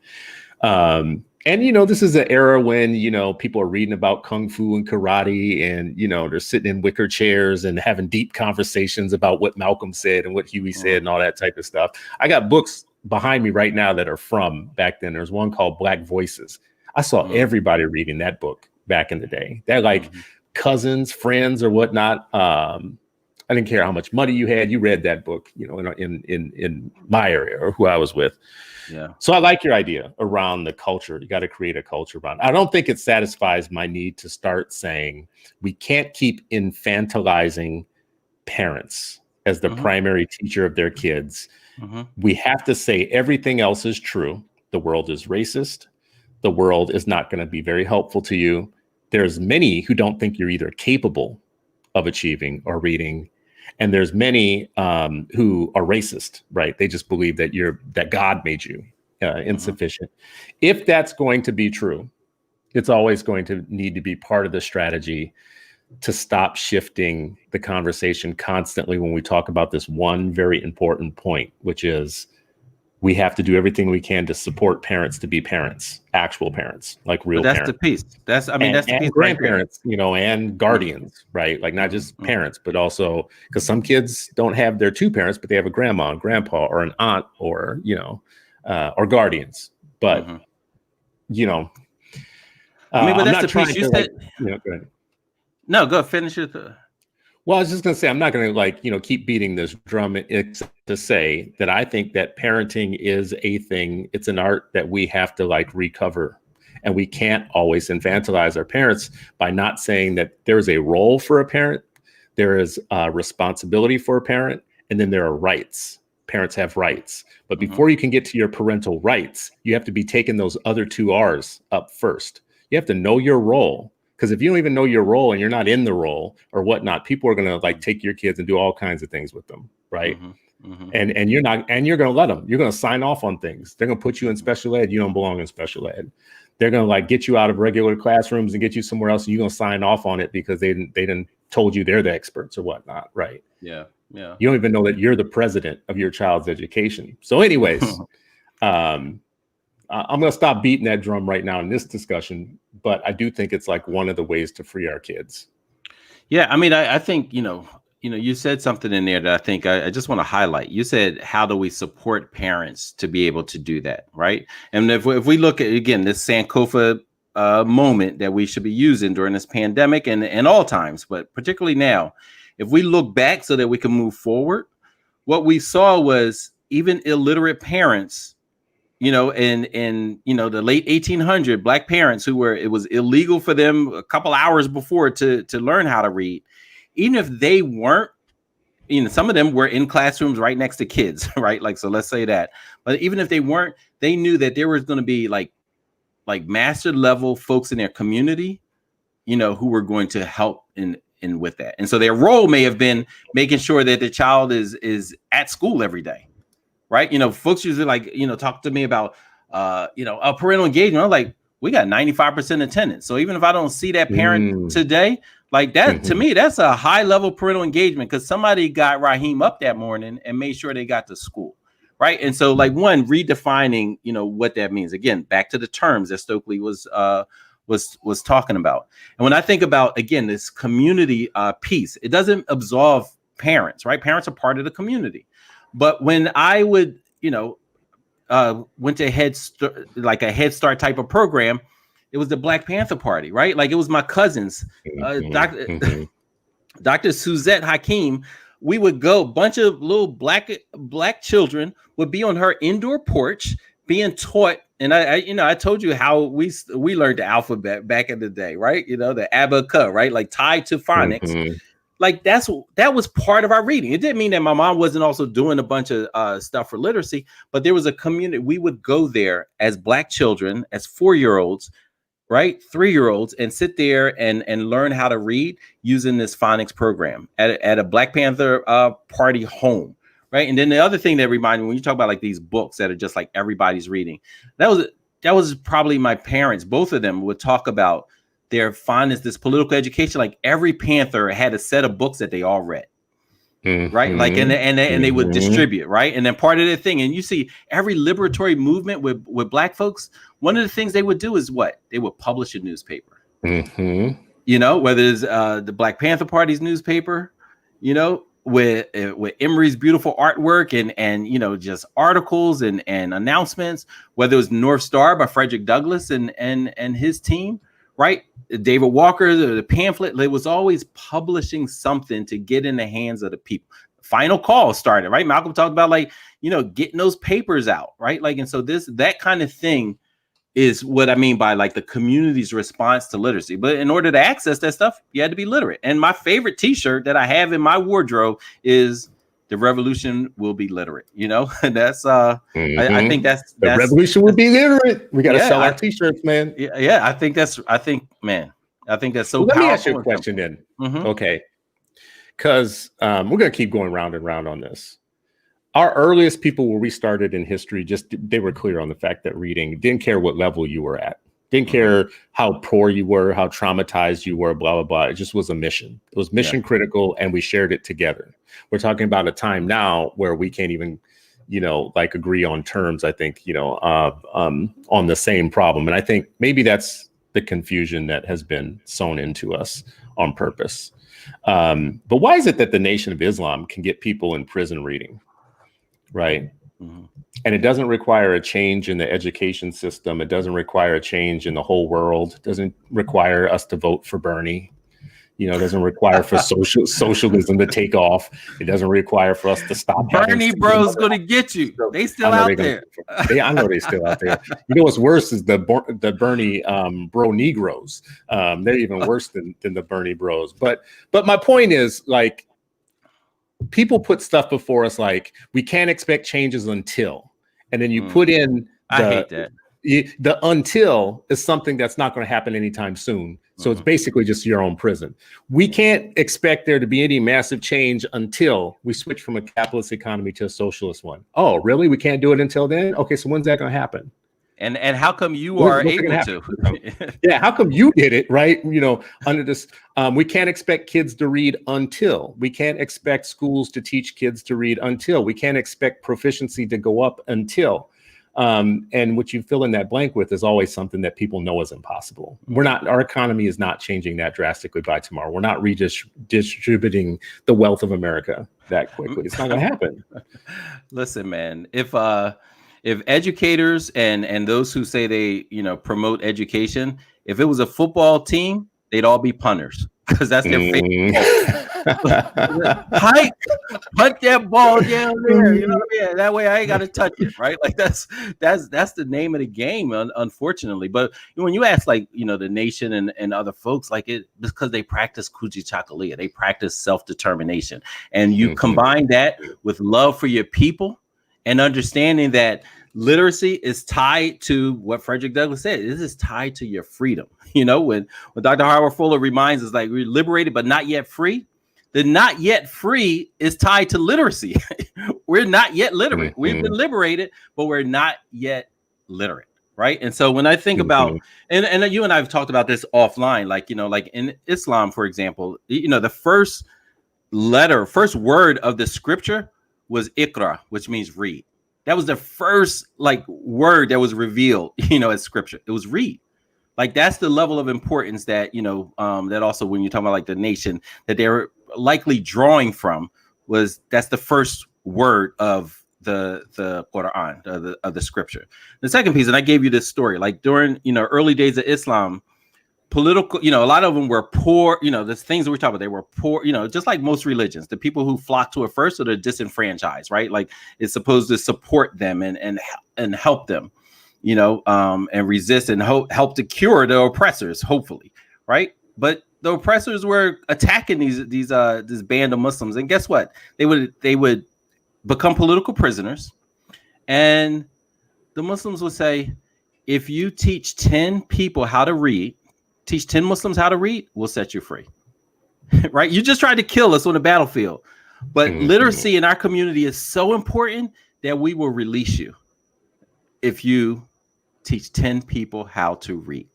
And, this is an era when, people are reading about Kung Fu and karate and, they're sitting in wicker chairs and having deep conversations about what Malcolm said and what Huey said and all that type of stuff. I got books behind me right now that are from back then. There's one called Black Voices. I saw everybody reading that book back in the day. They're like cousins, friends or whatnot. I didn't care how much money you had. You read that book, in my area or who I was with. Yeah. So I like your idea around the culture. You got to create a culture around it. I don't think it satisfies my need to start saying we can't keep infantilizing parents as the primary teacher of their kids. We have to say everything else is true. The world is racist. The world is not going to be very helpful to you. There's many who don't think you're either capable of achieving or reading. And there's many who are racist, right? They just believe that God made you insufficient. If that's going to be true, it's always going to need to be part of the strategy to stop shifting the conversation constantly when we talk about this one very important point, which is we have to do everything we can to support parents to be parents, actual parents, like real parents. That's the piece. That's the piece. Grandparents, and guardians, right? Like not just parents, but also because some kids don't have their two parents, but they have a grandma and grandpa or an aunt or, or guardians. But, but that's the piece you said. Go ahead. No, go finish it. Well, I was just going to say, I'm not going to keep beating this drum except to say that I think that parenting is a thing. It's an art that we have to recover. And we can't always infantilize our parents by not saying that there's a role for a parent. There is a responsibility for a parent. And then there are rights. Parents have rights. But before you can get to your parental rights, you have to be taking those other two R's up first. You have to know your role. Because if you don't even know your role and you're not in the role or whatnot, people are going to take your kids and do all kinds of things with them. Right. And you're not, and you're going to let them, you're going to sign off on things. They're going to put you in special ed. You don't belong in special ed. They're going to get you out of regular classrooms and get you somewhere else. And you're going to sign off on it because they didn't told you they're the experts or whatnot. Right. Yeah. Yeah. You don't even know that you're the president of your child's education. So anyways, I'm going to stop beating that drum right now in this discussion, but I do think it's one of the ways to free our kids. Yeah. I mean, I think, you said something in there that I think I just want to highlight. You said, how do we support parents to be able to do that? Right. And if we look at, again, this Sankofa moment that we should be using during this pandemic and all times, but particularly now, if we look back so that we can move forward, what we saw was even illiterate parents, in the late 1800s, Black parents it was illegal for them a couple hours before to learn how to read. Even if they weren't, some of them were in classrooms right next to kids, right? So let's say that. But even if they weren't, they knew that there was going to be like master level folks in their community, who were going to help in with that. And so their role may have been making sure that the child is at school every day. Right. Folks usually talk to me about, a parental engagement. I'm we got 95% attendance. So even if I don't see that parent today, Like that, to me, that's a high level parental engagement, because somebody got Raheem up that morning and made sure they got to school. Right. And so, like, one, redefining, what that means. Again, back to the terms that Stokely was talking about. And when I think about, again, this community piece, it doesn't absolve parents, right? Parents are part of the community. But when I would, went to a Head Start type of program, it was the Black Panther Party, right? Like, it was my cousins, Dr. Suzette Hakeem. We would go, bunch of little black children would be on her indoor porch being taught. And I told you how we learned the alphabet back in the day, right? The abaca, right? Like tied to phonics. Like that was part of our reading. It didn't mean that my mom wasn't also doing a bunch of stuff for literacy, but there was a community. We would go there as Black children, as 4-year-olds, right? 3-year-olds, and sit there and learn how to read using this phonics program at a Black Panther Party home, right? And then the other thing that reminded me, when you talk about like these books that are just like everybody's reading, that was probably my parents. Both of them would talk about their fondness, this political education. Like, every Panther had a set of books that they all read. Right. Like, and they would distribute. Right. And then part of the thing, and you see every liberatory movement with Black folks, one of the things they would do is what? They would publish a newspaper, whether it's the Black Panther Party's newspaper, with Emery's beautiful artwork and just articles and announcements, whether it was North Star by Frederick Douglass and his team, right? David Walker, the pamphlet, it was always publishing something to get in the hands of the people. Final Call started, right? Malcolm talked about, like, getting those papers out, right? Like, and so that kind of thing is what I mean by, like, the community's response to literacy. But in order to access that stuff, you had to be literate. And my favorite T-shirt that I have in my wardrobe is "The revolution will be literate." And that's I think that's the revolution will be literate. We got to sell our T-shirts, man. Yeah. I think that's so powerful. Let me ask you a question then. Okay. Because we're going to keep going round and round on this. Our earliest people where we started in history, they were clear on the fact that reading, didn't care what level you were at. Didn't care how poor you were, how traumatized you were, blah, blah, blah. It just was a mission. It was mission critical, and we shared it together. We're talking about a time now where we can't even, agree on terms, I think, on the same problem. And I think maybe that's the confusion that has been sown into us on purpose. But why is it that the Nation of Islam can get people in prison reading? Right. And it doesn't require a change in the education system. It doesn't require a change in the whole world. It doesn't require us to vote for Bernie. It doesn't require for socialism to take off. It doesn't require for us to stop. Bernie bro's going to get you. They still out there. I know they're still out there. What's worse is the Bernie bro Negroes. They're even worse than the Bernie bros. But my point is, like, people put stuff before us like, we can't expect changes until, and then you put in I hate that. The until is something that's not going to happen anytime soon. So it's basically just your own prison. We can't expect there to be any massive change until we switch from a capitalist economy to a socialist one. Oh, really? We can't do it until then? Okay, so when's that going to happen? And how come you are able to? Yeah, how come you did it, right? Under this, we can't expect kids to read until. We can't expect schools to teach kids to read until. We can't expect proficiency to go up until. And what you fill in that blank with is always something that people know is impossible. Our economy is not changing that drastically by tomorrow. We're not redistributing the wealth of America that quickly. It's not going to happen. Listen, man, if educators and those who say they, promote education, if it was a football team, they'd all be punters, because that's their favorite. Hike, punt that ball down there. You know what I mean? That way I ain't got to touch it, right? Like that's the name of the game, unfortunately. But when you ask, like, the nation and other folks, like, it because they practice Kujichagulia, they practice self-determination, and you combine that with love for your people and understanding that literacy is tied to what Frederick Douglass said. This is tied to your freedom. When Dr. Howard Fuller reminds us, like, we're liberated but not yet free. The not yet free is tied to literacy. We're not yet literate. We've been liberated, but we're not yet literate. right? And so when I think about, and you and I have talked about this offline, like, like in Islam, for example, the first word of the scripture was Iqra, which means read. That was the first word that was revealed, as scripture. It was read. Like, that's the level of importance that, that also when you're talking about the nation that they were likely drawing from, that's the first word of the Quran, of the scripture. The second piece, and I gave you this story, during, early days of Islam, political, a lot of them were poor, the things that we're talking about, they were poor, just like most religions. The people who flock to it first are the disenfranchised, right? Like, it's supposed to support them and help them, and resist and help to cure the oppressors, hopefully, right? But the oppressors were attacking this band of Muslims, and guess what? They would become political prisoners, and the Muslims would say, if you teach 10 people how to read, teach 10 Muslims how to read, we'll set you free. Right? You just tried to kill us on the battlefield. But literacy in our community is so important that we will release you if you teach 10 people how to read.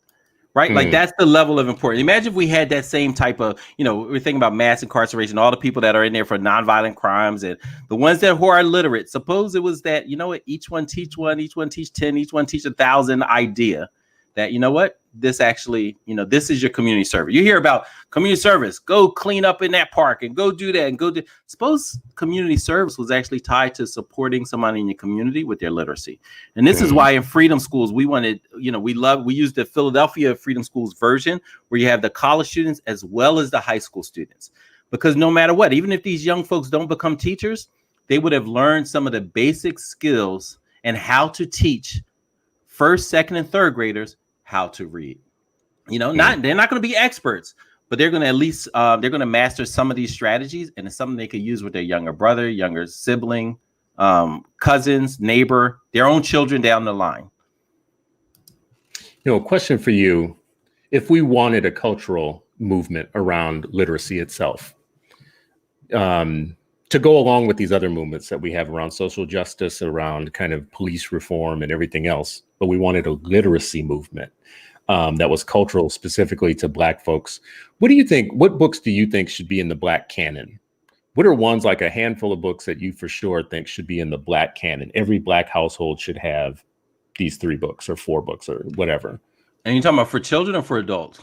Right? Like, that's the level of importance. Imagine if we had that same type of, we're thinking about mass incarceration, all the people that are in there for nonviolent crimes, and the ones who are illiterate. Suppose it was that, each one teach one, each one teach 10, each one teach 1,000 idea that, this actually, this is your community service. You hear about community service, go clean up in that park and go do that and go do. Suppose community service was actually tied to supporting somebody in your community with their literacy. And this is why in Freedom Schools, we wanted, we used the Philadelphia Freedom Schools version where you have the college students as well as the high school students. Because no matter what, even if these young folks don't become teachers, they would have learned some of the basic skills and how to teach first, second, and third graders how to read. They're not going to be experts, but they're going to at least they're going to master some of these strategies, and it's something they could use with their younger brother, younger sibling, cousins, neighbor, their own children down the line. A question for you: if we wanted a cultural movement around literacy itself, to go along with these other movements that we have around social justice, around kind of police reform and everything else, but we wanted a literacy movement that was cultural specifically to Black folks. What do you think? What books do you think should be in the Black canon? What are ones, like a handful of books that you for sure think should be in the Black canon? Every Black household should have these 3 books or 4 books or whatever. And you're talking about for children or for adults?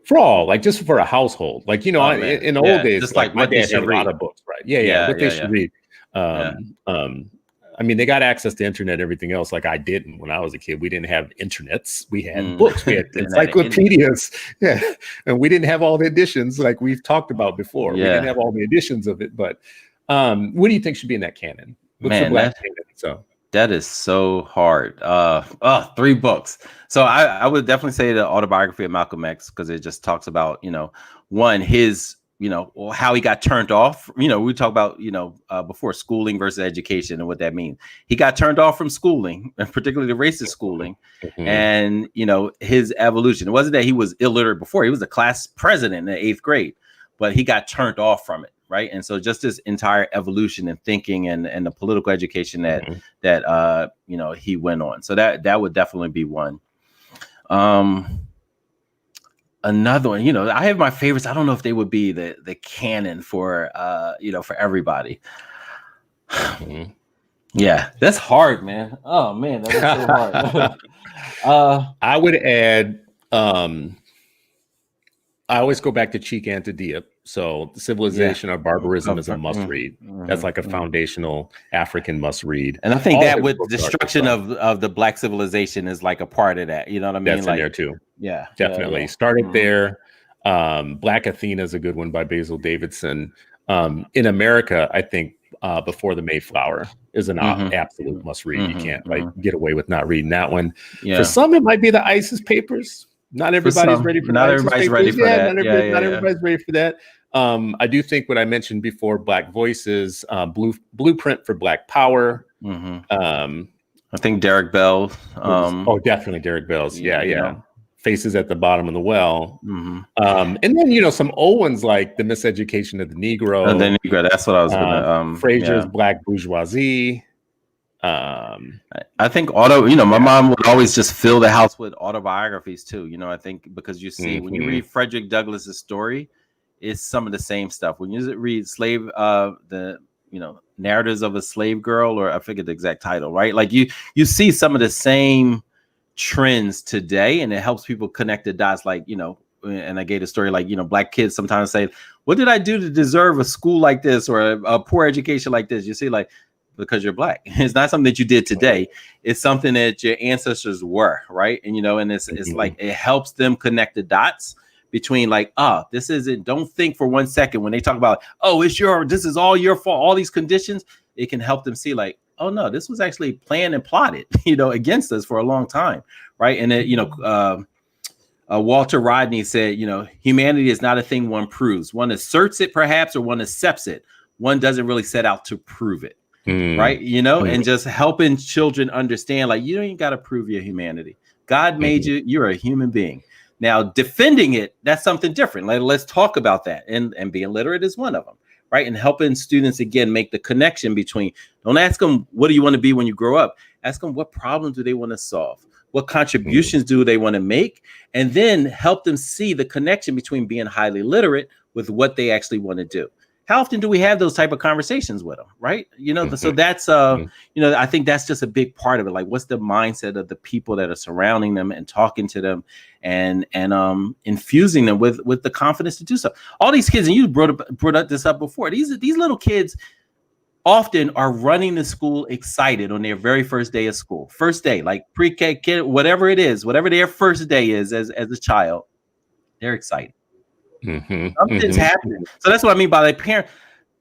For all, just for a household, in the old days, just like my dad had a lot of books, right? What they should read. I mean, they got access to internet and everything else. Like, I didn't when I was a kid. We didn't have internets. We had books. We had encyclopedias. Yeah. And we didn't have all the editions like we've talked about before. We didn't have all the editions of it. But what do you think should be in that canon? What's the Black canon? So that is so hard. 3 books. So I would definitely say the autobiography of Malcolm X, because it just talks about, one, his how he got turned off. We talk about, before, schooling versus education and what that means. He got turned off from schooling, and particularly the racist schooling, and, his evolution. It wasn't that he was illiterate before. He was a class president in the 8th grade, but he got turned off from it. Right. And so just this entire evolution and thinking and the political education that he went on. So that would definitely be one. Another one, I have my favorites. I don't know if they would be the canon for for everybody. Yeah, that's hard, man. Oh man, that was so hard. I would add, I always go back to Cheek Anta. So Civilization or Barbarism is a must read. That's like a foundational African must read. And I think that with destruction of the Black civilization is like a part of that. You know what I mean? That's in there too. Yeah, definitely. Started there. Black Athena is a good one by Basil Davidson. In America, I think Before the Mayflower is an absolute must read. You can't get away with not reading that one. For some, it might be the ISIS Papers. Not everybody's ready for that. Not everybody's ready for that. Not everybody's ready for that. I do think what I mentioned before, Black Voices, Blueprint for Black Power. I think Derek Bell. Definitely Derek Bell's. Yeah. Faces at the Bottom of the Well. And then, some old ones like The Miseducation of the Negro. That's what I was going to. Fraser's Black Bourgeoisie. I think my mom would always just fill the house with autobiographies too. I think because you see when you read Frederick Douglass's story, it's some of the same stuff. When you read Narratives of a Slave Girl, or I forget the exact title, right? Like you see some of the same trends today, and it helps people connect the dots. Like, and I gave a story like, Black kids sometimes say, what did I do to deserve a school like this or a poor education like this? You see, like, because you're Black. It's not something that you did today. It's something that your ancestors were, right? And, and it's like, it helps them connect the dots between like, this isn't, don't think for 1 second when they talk about, this is all your fault, all these conditions. It can help them see like, oh no, this was actually planned and plotted, against us for a long time. Right. And it, Walter Rodney said, humanity is not a thing one proves. One asserts it perhaps, or one accepts it. One doesn't really set out to prove it. Right. And just helping children understand, like, you ain't got to prove your humanity. God made you. You're a human being. Now, defending it, that's something different. Like, let's talk about that. And being literate is one of them. Right. And helping students, again, make the connection between, don't ask them, what do you want to be when you grow up? Ask them, what problems do they want to solve? What contributions do they want to make? And then help them see the connection between being highly literate with what they actually want to do. How often do we have those type of conversations with them? Right. So that's, I think that's just a big part of it. Like, what's the mindset of the people that are surrounding them and talking to them and infusing them with the confidence to do so. All these kids, and you brought this up before, these little kids often are running to school excited on their very first day of school. First day, like pre-K kid, whatever it is, whatever their first day is as a child, they're excited. Something's happening. So that's what I mean by their parents.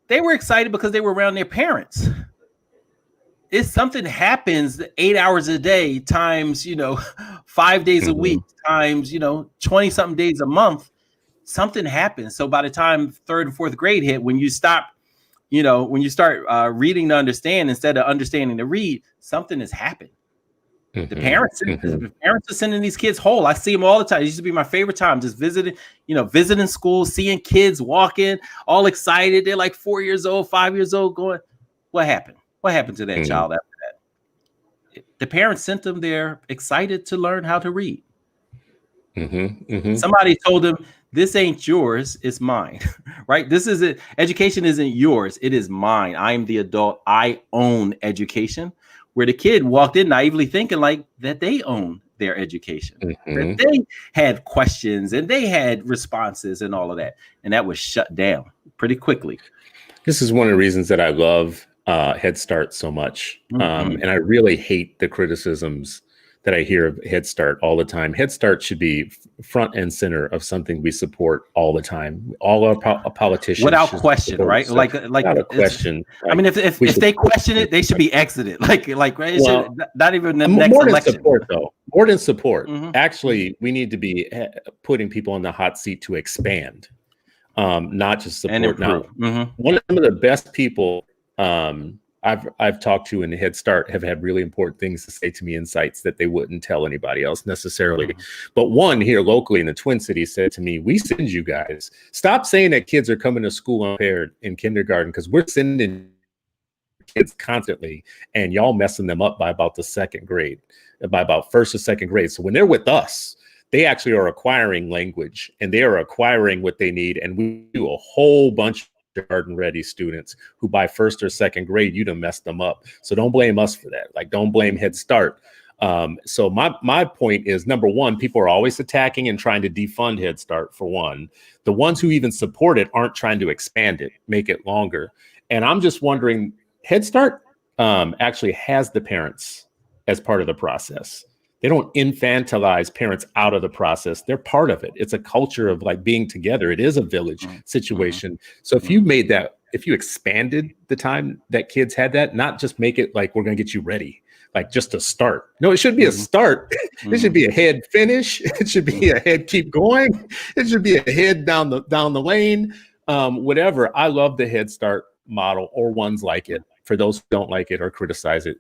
They were excited because they were around their parents. If something happens 8 hours a day times, 5 days a week times, 20 something days a month, something happens. So by the time 3rd and 4th grade hit, when you stop, when you start reading to understand instead of understanding to read, something has happened. The parents are sending these kids whole. I see them all the time. It used to be my favorite time, just visiting school, seeing kids walking, all excited. They're like 4 years old, 5 years old, going, what happened? What happened to that child after that? The parents sent them there excited to learn how to read. Somebody told them, this ain't yours, it's mine. Right? Education isn't yours, it is mine. I am the adult. I own education. Where the kid walked in naively thinking like that they own their education, that they had questions and they had responses and all of that. And that was shut down pretty quickly. This is one of the reasons that I love Head Start so much. And I really hate the criticisms that I hear of Head Start all the time. Head Start should be front and center of something we support all the time. All our politicians, without question, right? Like without a question. I mean, if they question it, they should be exited. Like right? Well, not even the next election. Support, though. More than support. Actually, we need to be putting people in the hot seat to expand, not just support. And improve. Now, one of the best people I've talked to in Head Start have had really important things to say to me, insights that they wouldn't tell anybody else necessarily. But one here locally in the Twin Cities said to me, we send you guys. Stop saying that kids are coming to school unprepared in kindergarten, because we're sending kids constantly and y'all messing them up by about the 2nd grade, by about 1st or 2nd grade. So when they're with us, they actually are acquiring language and they are acquiring what they need. And we do a whole bunch garden ready students who by 1st or 2nd grade you'd have messed them up. So don't blame us for that. Like, don't blame Head Start. So my point is, number one, people are always attacking and trying to defund Head Start. For one, the ones who even support it aren't trying to expand it, make it longer. And I'm just wondering, Head Start actually has the parents as part of the process. They don't infantilize parents out of the process. They're part of it. It's a culture of like being together. It is a village situation. So if you made that, if you expanded the time that kids had that, not just make it like, we're going to get you ready, like just a start. No, it should be a start. It should be a head finish. It should be a head keep going. It should be a head down the lane. Whatever. I love the Head Start model or ones like it. For those who don't like it or criticize it,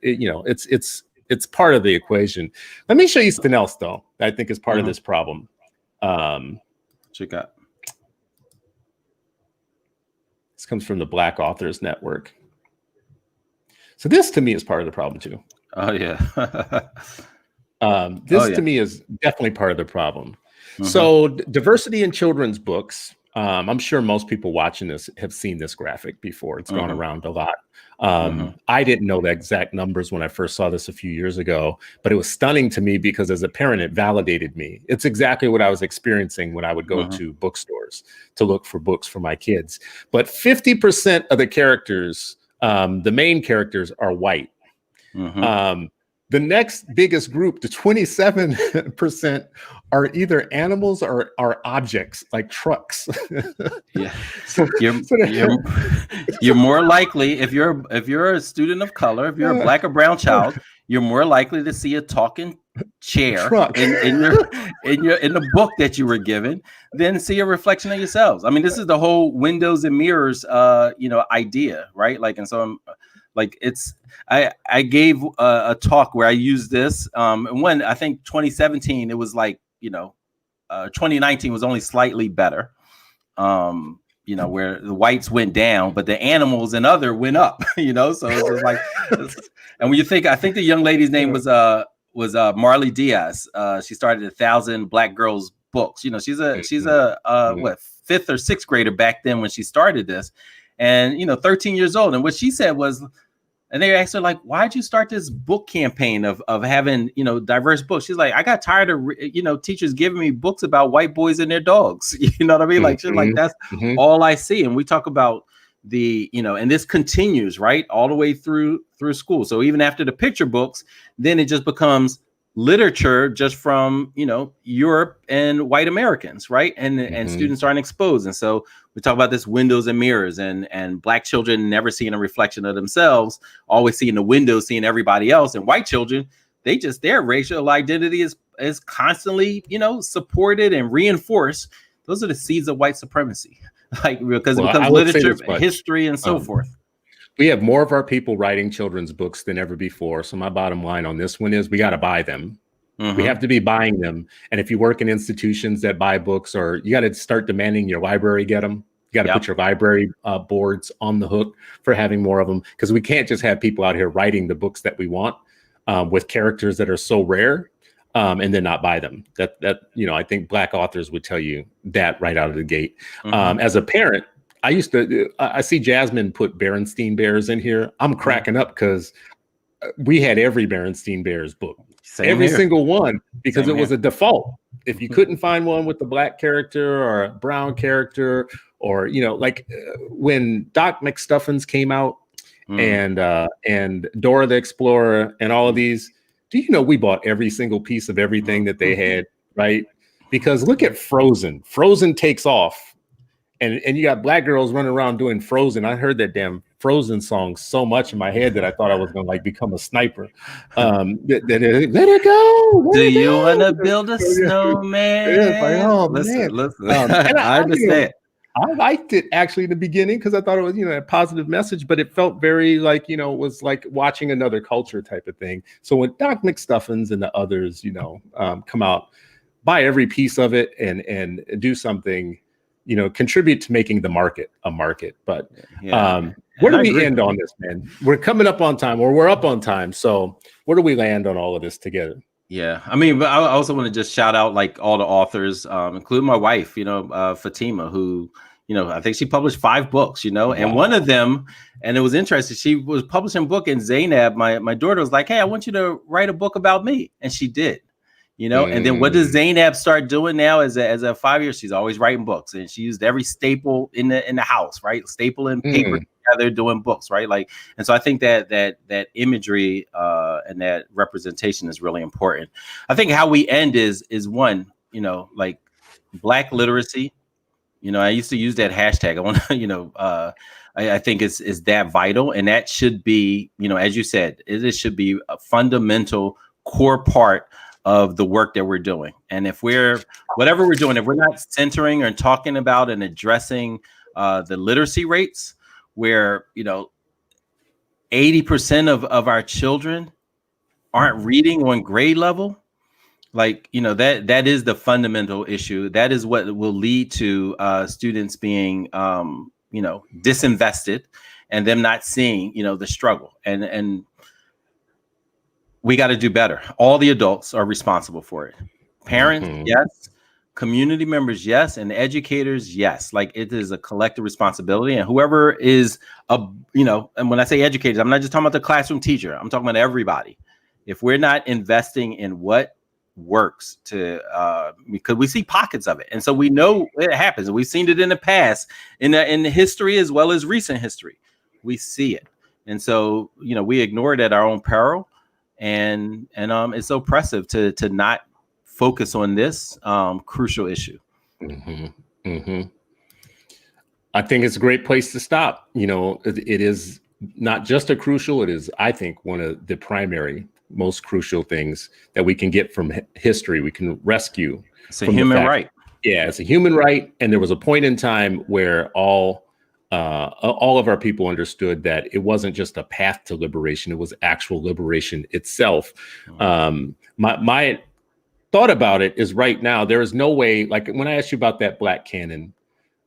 it's part of the equation. Let me show you something else, though, that I think is part of this problem. What you got? This comes from the Black Authors Network. So this to me is part of the problem too. Oh yeah. This to me is definitely part of the problem. Mhm. So diversity in children's books. I'm sure most people watching this have seen this graphic before. It's gone around a lot. I didn't know the exact numbers when I first saw this a few years ago, but it was stunning to me because as a parent, it validated me. It's exactly what I was experiencing when I would go to bookstores to look for books for my kids. But 50% of the characters, the main characters, are white. The next biggest group, the 27%, are either animals or are objects like trucks. Yeah, you're more likely if you're a student of color, if you're a black or brown child, you're more likely to see a talking chair in the book that you were given than see a reflection of yourselves. I mean, this is the whole windows and mirrors idea, right? Like, and so I'm like, I gave a talk where I used this and when I think 2017 it was like 2019 was only slightly better, where the whites went down but the animals and other went up. So it was like and when you think, I think the young lady's name was Marley Diaz. She started 1,000 Black Girls books. She's a what, 5th or 6th grader back then when she started this, and 13 years old. And what she said was, and they asked her, like, why'd you start this book campaign of having, diverse books? She's like, I got tired of, teachers giving me books about white boys and their dogs. You know what I mean? Like, she's like, that's all I see. And we talk about and this continues, right, all the way through school. So even after the picture books, then it just becomes literature just from, Europe and white Americans, right? And students aren't exposed. And so we talk about this windows and mirrors, and Black children never seeing a reflection of themselves, always seeing the windows, seeing everybody else. And white children, their racial identity is constantly, supported and reinforced. Those are the seeds of white supremacy, like, because it becomes literature, history, and so forth. We have more of our people writing children's books than ever before. So my bottom line on this one is we got to buy them. We have to be buying them. And if you work in institutions that buy books, or you got to start demanding your library get them. You got to put your library boards on the hook for having more of them, because we can't just have people out here writing the books that we want with characters that are so rare and then not buy them. That I think Black authors would tell you that right out of the gate. As a parent, I see Jasmine put Berenstein Bears in here. I'm cracking up because we had every Berenstein Bears book, every single one, because it was a default. If you couldn't find one with the Black character or a brown character, or when Doc McStuffins came out and Dora the Explorer and all of these, do you know we bought every single piece of everything that they had, right? Because look at Frozen. Frozen takes off. And you got Black girls running around doing Frozen. I heard that damn Frozen song so much in my head that I thought I was going to become a sniper. Let it go. Do you want to build a snowman? Yeah, like, oh, listen. I understand. I liked it actually in the beginning because I thought it was, a positive message, but it felt very like, it was like watching another culture type of thing. So when Doc McStuffins and the others, come out, buy every piece of it and do something, contribute to making the market a market. But where do we end on this, man? We're coming up on time, or we're up on time. So where do we land on all of this together? Yeah, I mean, but I also want to just shout out like all the authors, including my wife, Fatima, who, I think she published 5 books, and one of them, and it was interesting, she was publishing a book, and Zainab, my daughter, was like, hey, I want you to write a book about me. And she did. And then what does Zainab start doing now as a 5 years? She's always writing books, and she used every staple in the house, right? Staple and paper together, doing books, right? Like, and so I think that imagery and that representation is really important. I think how we end is one, like Black literacy. I used to use that hashtag. I want to, I think is that vital, and that should be, as you said, it should be a fundamental core part of the work that we're doing. And if whatever we're doing, if we're not centering or talking about and addressing the literacy rates, where 80% of our children aren't reading on grade level, like that is the fundamental issue. That is what will lead to students being disinvested, and them not seeing, the struggle. And we got to do better. All the adults are responsible for it. Parents, yes. Community members, yes. And educators, yes. Like, it is a collective responsibility. And whoever is, and when I say educators, I'm not just talking about the classroom teacher. I'm talking about everybody. If we're not investing in what works because we see pockets of it. And so we know it happens. We've seen it in the past, in the history as well as recent history. We see it. And so, we ignore it at our own peril. And it's oppressive to not focus on this crucial issue. I think it's a great place to stop. It is not just a crucial, it is, I think, one of the primary, most crucial things that we can get from history. We can rescue. It's a human right. Yeah, it's a human right. And there was a point in time where all of our people understood that it wasn't just a path to liberation, it was actual liberation itself. My thought about it is, right now, there is no way, like when I asked you about that Black canon,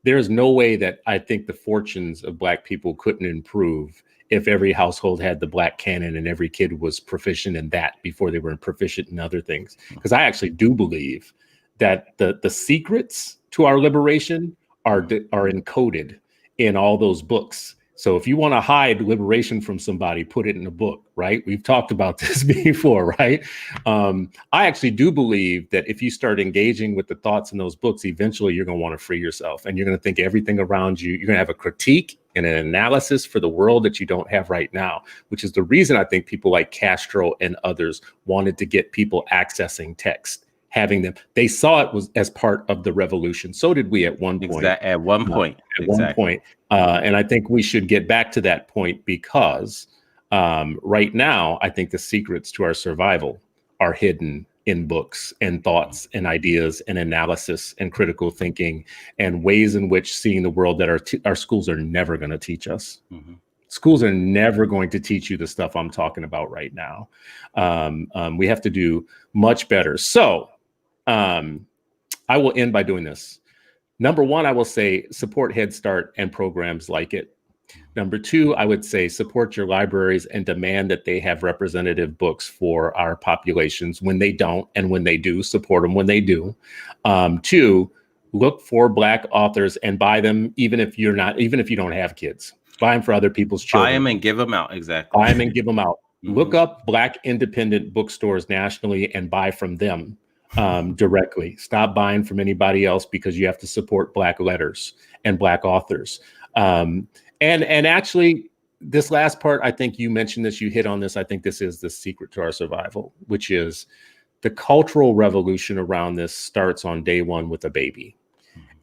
there is no way that I think the fortunes of Black people couldn't improve if every household had the Black canon and every kid was proficient in that before they were proficient in other things. Because I actually do believe that the secrets to our liberation are encoded in all those books. So if you want to hide liberation from somebody, put it in a book, right? We've talked about this before, right? I actually do believe that if you start engaging with the thoughts in those books, eventually you're going to want to free yourself, and you're going to think everything around you, you're going to have a critique and an analysis for the world that you don't have right now, which is the reason I think people like Castro and others wanted to get people accessing text, having them. They saw it was as part of the revolution. So did we at one point. At one point. One point. And I think we should get back to that point, because right now, I think the secrets to our survival are hidden in books and thoughts and ideas and analysis and critical thinking and ways in which seeing the world that our schools are never going to teach us. Schools are never going to teach you the stuff I'm talking about right now. We have to do much better. So I will end by doing this. Number one, I will say support Head Start and programs like it. Number two, I would say support your libraries and demand that they have representative books for our populations. When they don't, and when they do, support them when they do. Two, look for Black authors and buy them, even if you don't have kids. Buy them for other people's children. Buy them and give them out. Exactly. Buy them and give them out. Look up Black independent bookstores nationally and buy from them directly. Stop buying from anybody else, because you have to support Black letters and Black authors. And actually, this last part, I think you mentioned this, you hit on this. I think this is the secret to our survival, which is the cultural revolution around this starts on day one with a baby.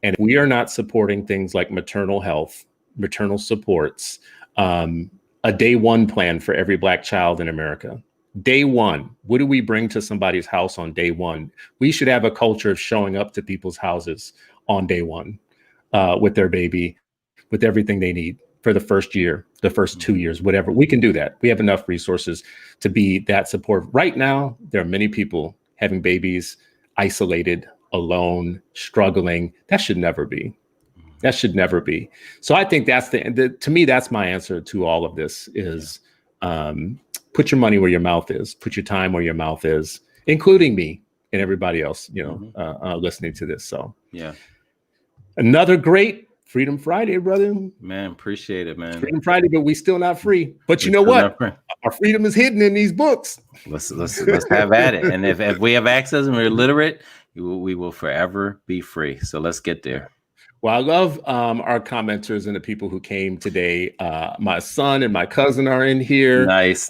And we are not supporting things like maternal health, maternal supports, a day one plan for every Black child in America. Day one, what do we bring to somebody's house on day one? We should have a culture of showing up to people's houses on day one with their baby, with everything they need for the first year, the first 2 years, whatever. We can do that. We have enough resources to be that support. Right now, there are many people having babies isolated, alone, struggling. That should never be. That should never be. So I think that's to me, that's my answer to all of this is put your money where your mouth is, put your time where your mouth is, including me and everybody else, listening to this. So yeah, another great Freedom Friday, brother. Man, appreciate it, man. Freedom Friday, but we still not free. But you know what? Our freedom is hidden in these books. Let's have at it. And if we have access and we're literate, we will forever be free. So let's get there. Well, I love our commenters and the people who came today. My son and my cousin are in here. Nice.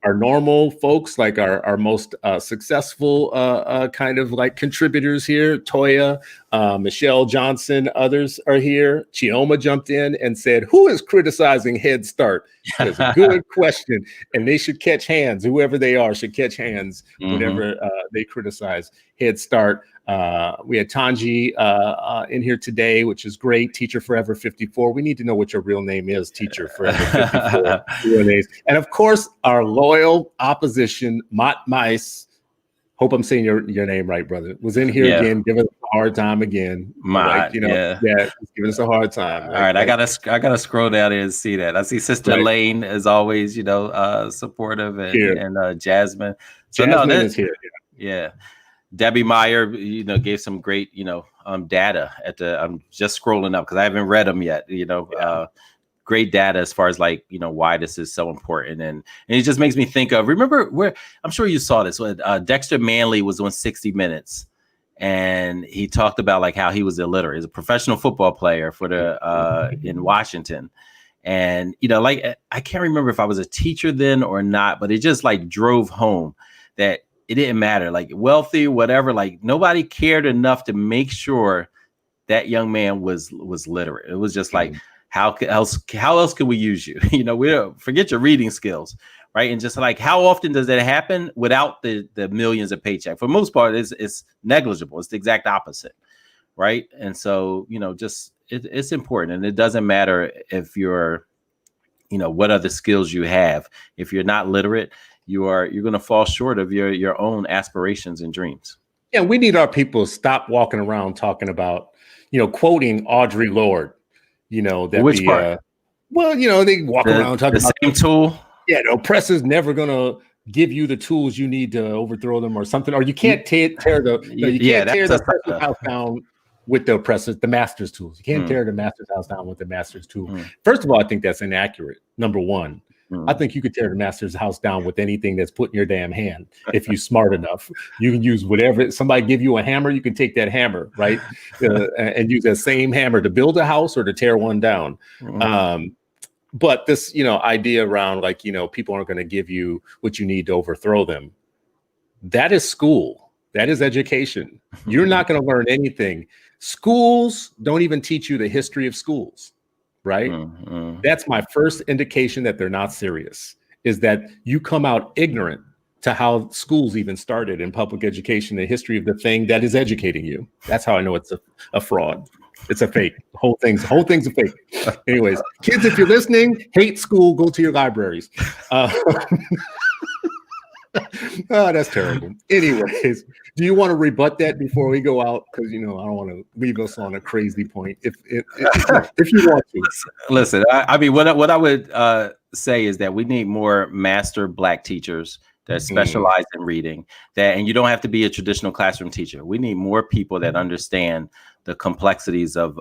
Our normal folks, like our most successful kind of like contributors here, Toya, Michelle Johnson, others are here. Chioma jumped in and said, who is criticizing Head Start? That's a good question. And they should catch hands. Whoever they are should catch hands whenever they criticize Head Start. We had Tanji in here today, which is great. Teacher Forever 54. We need to know what your real name is, Teacher Forever 54. And of course, our loyal opposition, Mott Mice. Hope I'm saying your name right, brother. Was in here again. Give us a a hard time again. Like, yeah, he's giving us a hard time. All right, I gotta scroll down there and see that. I see Sister Elaine as always, supportive, and Jasmine. So Jasmine is here. Yeah. Debbie Meyer, gave some great, data I'm just scrolling up because I haven't read them yet, great data as far as like, why this is so important. And it just makes me think of, remember where, I'm sure you saw this when Dexter Manley was on 60 Minutes. And he talked about like how he was illiterate. He's a professional football player for in Washington. And, like, I can't remember if I was a teacher then or not, but it just like drove home that it didn't matter, like wealthy, whatever, like nobody cared enough to make sure that young man was literate. It was just like, how else can we use you? We don't forget your reading skills, right? And just like, how often does that happen without the millions of paycheck? For the most part, it's negligible. It's the exact opposite, right? And so, just it's important, and it doesn't matter if you're, what other skills you have. If you're not literate, you're going to fall short of your own aspirations and dreams. Yeah, we need our people to stop walking around talking about, quoting Audre Lorde. That which part? They walk around talking about the same tool. Yeah, the oppressor's never gonna give you the tools you need to overthrow them or something. Or you can't tear the oppressor's house down with the oppressors, the master's tools. You can't tear the master's house down with the master's tool. First of all, I think that's inaccurate. Number one. I think you could tear the master's house down with anything that's put in your damn hand. If you're smart enough, you can use whatever. Somebody give you a hammer, you can take that hammer, right, and use that same hammer to build a house or to tear one down. But this, idea around like, people aren't going to give you what you need to overthrow them. That is school. That is education. You're not going to learn anything. Schools don't even teach you the history of schools. Right. That's my first indication that they're not serious, is that you come out ignorant to how schools even started in public education, the history of the thing that is educating you. That's how I know it's a fraud. It's a fake. The whole thing's a fake. Anyways, kids, if you're listening, hate school, go to your libraries. Oh, that's terrible. Anyways, do you want to rebut that before we go out? Because I don't want to leave us on a crazy point. If you want to, listen. I mean, what I would say is that we need more master Black teachers that specialize in reading. And you don't have to be a traditional classroom teacher. We need more people that understand the complexities of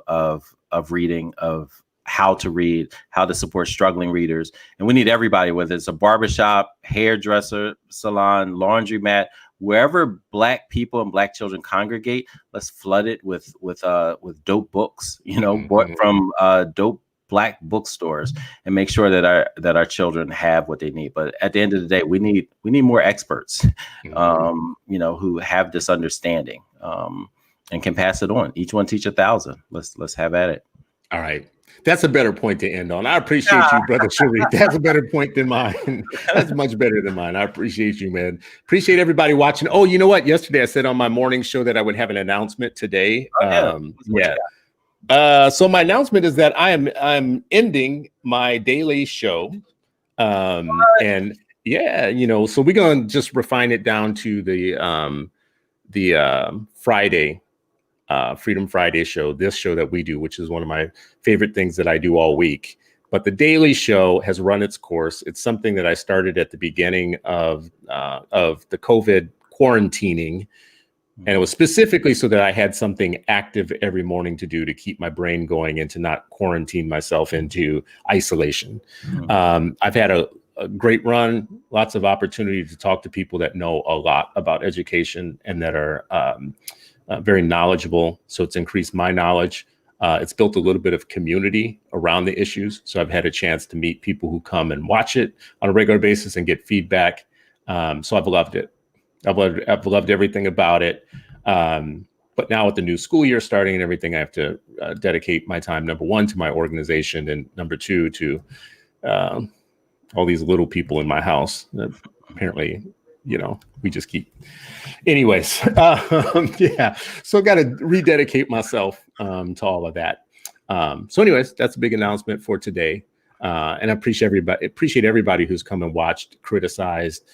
reading, of how to read, how to support struggling readers. And we need everybody, whether it's a barbershop, hairdresser, salon, laundromat, wherever Black people and Black children congregate, let's flood it with dope books, bought from dope Black bookstores, and make sure that our children have what they need. But at the end of the day, we need more experts, who have this understanding and can pass it on. Each one teach 1,000. Let's have at it. All right. That's a better point to end on. I appreciate you, Brother Sharif. That's a better point than mine. That's much better than mine. I appreciate you, man. Appreciate everybody watching. Oh, you know what? Yesterday I said on my morning show that I would have an announcement today. So my announcement is that I'm ending my daily show. And yeah, so we're going to just refine it down to the Friday Freedom Friday show, this show that we do, which is one of my favorite things that I do all week. But the daily show has run its course. It's something that I started at the beginning of the COVID quarantining. And it was specifically so that I had something active every morning to do to keep my brain going and to not quarantine myself into isolation. I've had a great run, lots of opportunity to talk to people that know a lot about education and that are very knowledgeable. So it's increased my knowledge. It's built a little bit of community around the issues. So I've had a chance to meet people who come and watch it on a regular basis and get feedback. So I've loved it. I've loved everything about it. But now with the new school year starting and everything, I have to dedicate my time, number one, to my organization, and number two, to all these little people in my house that apparently, we just keep. Anyways, so I got to rededicate myself to all of that. So anyways, that's a big announcement for today. And I appreciate everybody who's come and watched, criticized,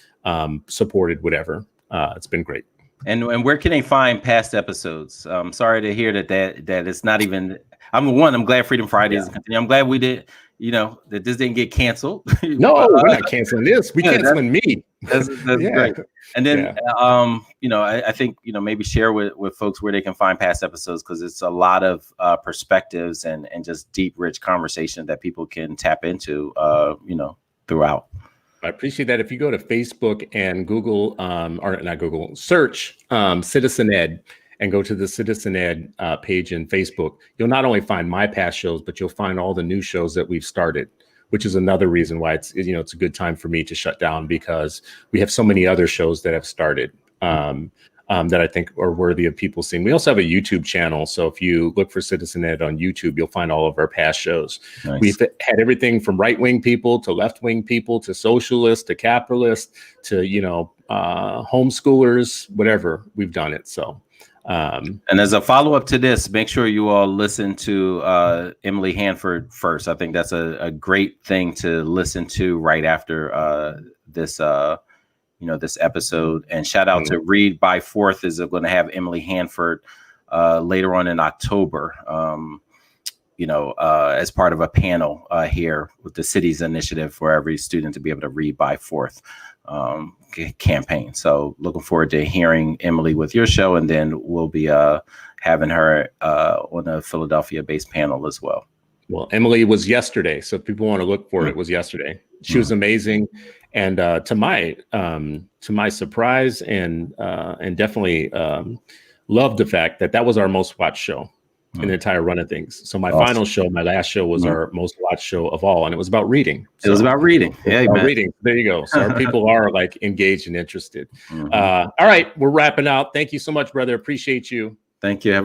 supported, whatever. It's been great. And where can they find past episodes? I'm sorry to hear that it's not even. I'm glad Freedom Friday is continuing. I'm glad we did. That this didn't get canceled. No, we're not canceling this. We canceling me. That's great. And then, I think, maybe share with folks where they can find past episodes, because it's a lot of perspectives and just deep, rich conversation that people can tap into, throughout. I appreciate that. If you go to Facebook and Google, or not Google, search Citizen Ed and go to the Citizen Ed page in Facebook, you'll not only find my past shows, but you'll find all the new shows that we've started, which is another reason why it's a good time for me to shut down, because we have so many other shows that have started that I think are worthy of people seeing. We also have a YouTube channel. So if you look for Citizen Ed on YouTube, you'll find all of our past shows. Nice. We've had everything from right-wing people to left-wing people to socialists to capitalists to, homeschoolers, whatever. We've done it. So. And as a follow-up to this, make sure you all listen to Emily Hanford first. I think that's a great thing to listen to right after this this episode. And shout out to Read by Fourth is going to have Emily Hanford later on in October, as part of a panel here with the city's initiative for every student to be able to read by fourth campaign. So looking forward to hearing Emily with your show, and then we'll be having her on a Philadelphia-based panel as well. Well, Emily was yesterday, so if people want to look for it, it was yesterday. She was amazing, and to my surprise, and definitely loved the fact that was our most watched show in the entire run of things. So my final show, my last show, was our most watched show of all, and it was about reading. So it was about reading. Yeah, about reading. There you go. So our people are like engaged and interested. All right, we're wrapping out. Thank you so much, brother. Appreciate you. Thank you.